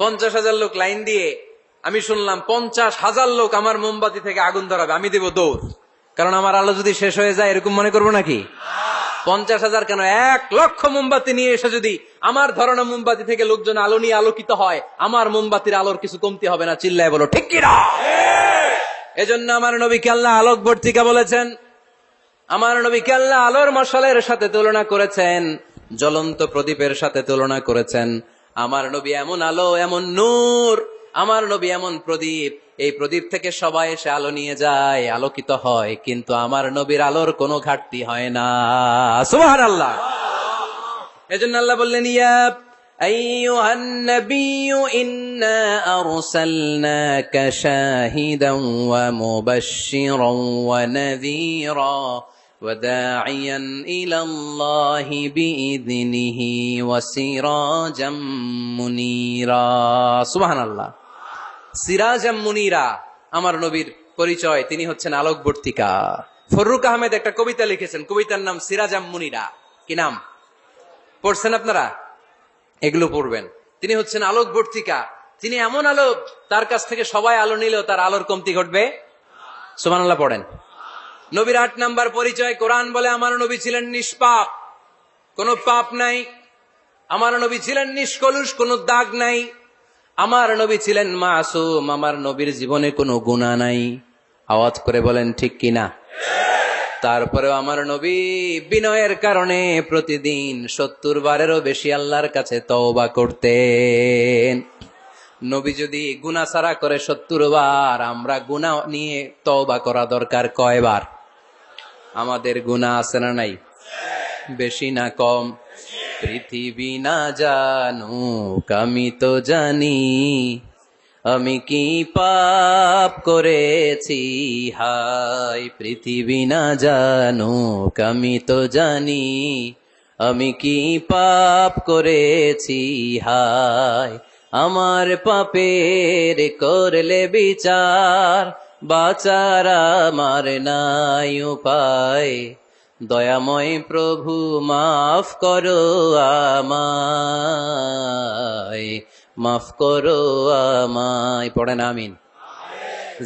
50,000 লোক লাইন দিয়ে, আমি শুনলাম 50,000 লোক আমার মোমবাতি থেকে আগুন ধরাবে, আমি দেব দৌড়। কারণ আমার আলো যদি শেষ হয়ে যায় এরকম মনে করবো নাকি? 50,000 কেন, 1 লক্ষ মোমবাতি নিয়ে এসে যদি আমার ধরানো মোমবাতি থেকে লোকজন আলো নিয়ে আলোকিত হয়, আমার মোমবাতির আলোর কিছু কমতি হবে না। চিল্লায় বলো ঠিক কিনা? এজন্য আমার নবীকে আল্লাহ আলোকবর্তিকা বলেছেন। আমার নবীকে আল্লাহ আলোর মশালের সাথে তুলনা করেছেন, জ্বলন্ত প্রদীপের সাথে তুলনা করেছেন। আমার নবী এমন আলো, এমন নূর, আমার নবী এমন প্রদীপ, এই প্রদীপ থেকে সবাই এসে আলো নিয়ে যায়, আলোকিত হয়, কিন্তু আমার নবীর আলোর কোনো ঘাটতি হয় না। সুবহানাল্লাহ। এজন্য আল্লাহ বললেন ইয়া আইয়ুহান নাবিয়্যু ইন্না আরসালনাকা শাহিদান ওয়া মুবাশশিরান ওয়া নাযীরা وداعيا إلى الله بإذنه وسراجا منيرا سبحان الله সিরাজাম মুনিরা। আমার নবীর পরিচয়, তিনি হচ্ছেন আলোকবর্তিকা। ফররুক আহমেদ একটা কবিতা লিখেছেন, কবিতার নাম সিরাজাম মুনিরা। কি নাম? পড়ছেন আপনারা? এগুলো পড়বেন। তিনি হচ্ছেন আলোকবর্তিকা। তিনি এমন আলো, তার কাছ থেকে সবাই আলো নিলেও তার আলোর কমতি ঘটবে। সুবহানাল্লাহ পড়েন। নবীর 8 নাম্বার পরিচয়, কোরআন বলে আমার নবী ছিলেন নিষ্পাপ, কোনো পাপ নাই। আমার নবী ছিলেন নিষ্কলুষ, কোনো দাগ নাই। আমার নবী ছিলেন মাসুম, আমার নবীর জীবনে কোনো গুনাহ নাই। আওয়াজ করে বলেন ঠিক কিনা? তারপরেও আমার নবী বিনয়ের কারণে প্রতিদিন 70 বারেরও বেশি আল্লাহর কাছে তওবা করতেন। নবী যদি গুনাহ ছাড়া করে 70 বার, আমরা গুনাহ নিয়ে তওবা করা দরকার কয়বার? আমাদের গুনাহ আছে না নাই? বেশি না কম? পৃথিবী না জানুক আমি তো জানি, আমি কি পাপ করেছি হায়। পৃথিবী না জানুক আমি তো জানি, আমি কি পাপ করেছি হায়। আমার পাপের করলে বিচার, বাঁচার আমার নাই উপায়। দয়াময় প্রভু মাফ করো আমায়, মাফ করো আমায়। পড়েন আমিন।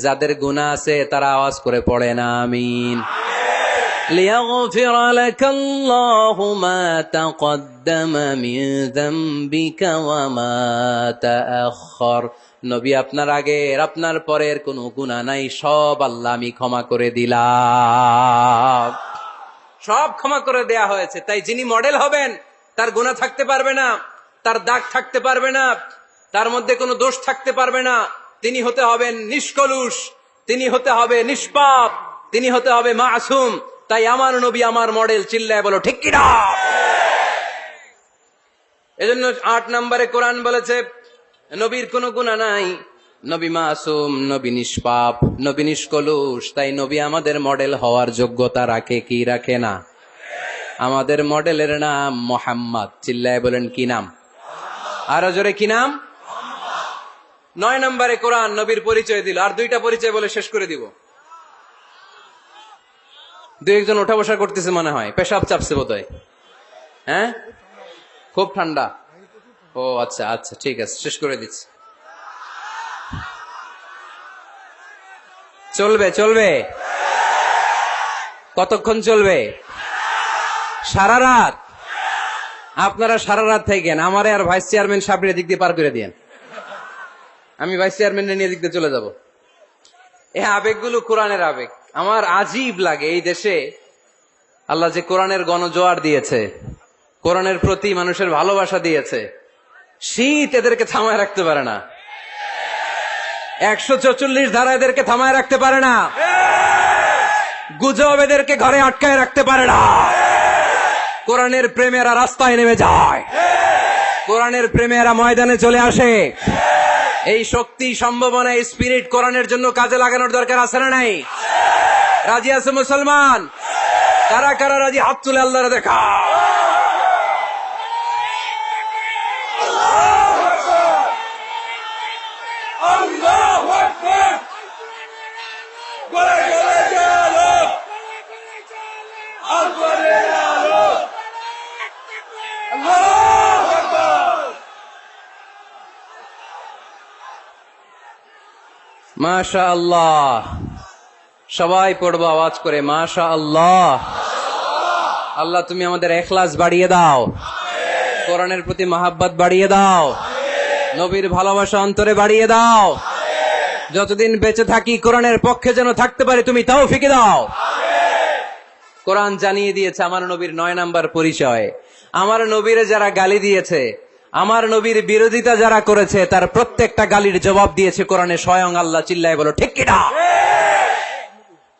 যাদের গুনাহ আছে তারা আওয়াজ করে পড়েন আমিন। ليغفر لك الله ما تقدم من ذنبك وما تأخر। নবী, আপনার আগের আপনার পরের কোনো গুনাহ নাই, সব আল্লাহ আমি ক্ষমা করে দিলাম। সব ক্ষমা করে দেয়া হয়েছে। তাই যিনি মডেল হবেন তার গুনাহ থাকতে পারবে না, তার দাগ থাকতে পারবে না, তার মধ্যে কোনো দোষ থাকতে পারবে না। তিনি হতে হবেন নিষ্কলুষ, তিনি হতে হবে নিষ্পাপ, তিনি হতে হবে মাসুম। তাই আমার নবী আমার মডেল। চিল্লায় বলো ঠিক কিনা? এজন্য 8 নম্বরে কোরআন বলেছে নবীর কোনো গুনাহ নাই, নবী মাসুম, নবী নিষ্পাপ, নবী নিষ্কলুষ। তাই নবী আমাদের মডেল হওয়ার যোগ্যতা রাখে কি রাখে না? আমাদের মডেলের নাম মুহাম্মদ। চিল্লায় বলেন কি নাম? আরো জোরে কি নাম? 9 নম্বরে কোরআন নবীর পরিচয় দিল। আর 2টা পরিচয় বলে শেষ করে দিব। 2-1 ওঠা বসা করতেছে মনে হয়, পেশাব চাপছে বোধহয়। হ্যাঁ, খুব ঠান্ডা। ও আচ্ছা আচ্ছা, ঠিক আছে, শেষ করে দিচ্ছি। চলবে চলবে? কতক্ষণ চলবে? সারা রাত? আপনারা সারা রাত থাকেন, আমারে আর ভাইস চেয়ারম্যান সাহেবের দিক দিয়ে পার করে দিয়েন। আমি ভাইস চেয়ারম্যানের নিয়ে দিক দিয়ে চলে যাব। এই আবেগগুলো কোরআনের আবেগ। আমার আজীব লাগে এই দেশে আল্লাহ যে কোরআনের গণজোয়ার দিয়েছে, কোরআনের প্রতি মানুষের ভালোবাসা দিয়েছে, শীত এদেরকে থামায় রাখতে পারে না। 144 ধারা এদেরকে থামায় রাখতে পারে না। গুজব এদেরকে ঘরে আটকায় রাখতে পারে না। কোরআনের প্রেমেরা রাস্তায় নেমে যায়, কোরআনের প্রেমেরা ময়দানে চলে আসে। এই শক্তি, সম্ভাবনা, এই স্পিরিট কোরআনের জন্য কাজে লাগানোর দরকার আছে না নাই? রাজি আছে মুসলমান? কারা কারা রাজি? হাত তুলে আল্লাহর দেখা। মাশাআল্লাহ। সবাই পড়বো আওয়াজ করে মাশাআল্লাহ। আল্লাহ তুমি আমাদের ইখলাস বাড়িয়ে দাও, কোরআনের প্রতি মহাব্বত বাড়িয়ে দাও, নবীর ভালোবাসা অন্তরে বাড়িয়ে দাও। যতদিন বেঁচে থাকি কোরআনের পক্ষে যেন থাকতে পারি, তুমি তৌফিক দাও। কোরআন জানিয়ে দিয়েছে আমার নবীর 9 নাম্বার পরিচয়। আমার নবীরে যারা গালি দিয়েছে, আমার নবীর বিরোধিতা যারা করেছে, তার প্রত্যেকটা গালির জবাব দিয়েছে কোরআনে স্বয়ং আল্লাহ। চিল্লায় বলো ঠিক কিনা?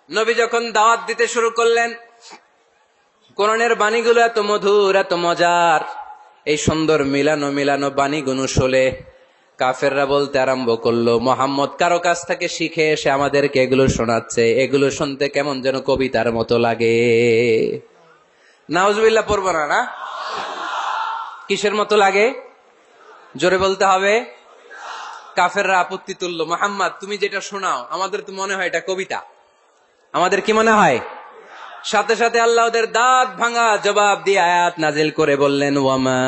নবী যখন দাওয়াত দিতে শুরু করলেন, কোরআনের বাণীগুলো এত মধুর, এত মজার, এই সুন্দর মিলানো মিলানো বাণীগুলো শুনে কাফেররা বলতে আরম্ভ করলো, মুহাম্মদ কারো কাছ থেকে শিখে এসে আমাদেরকে এগুলো শোনাচ্ছে, এগুলো শুনতে কেমন যেন কবিতার মতো লাগে। নাউজুবিল্লাহ পড়বো না? না, কিসের মতো লাগে? জোরে বলতে হবে। কাফেররা আপত্তি তুললো, মুহাম্মদ তুমি যেটা শোনাও আমাদের তো মনে হয় এটা কবিতা। আমাদের কি মনে হয়? সাথে সাথে আল্লাহ ওদের দাঁত ভাঙা জবাব দিয়ে আয়াত নাজিল করে বললেন, ওয়ামা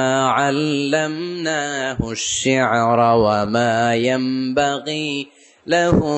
আল্লামনাহু আশ-শি'রা ওয়ামা ইয়ানবাগি লাহু।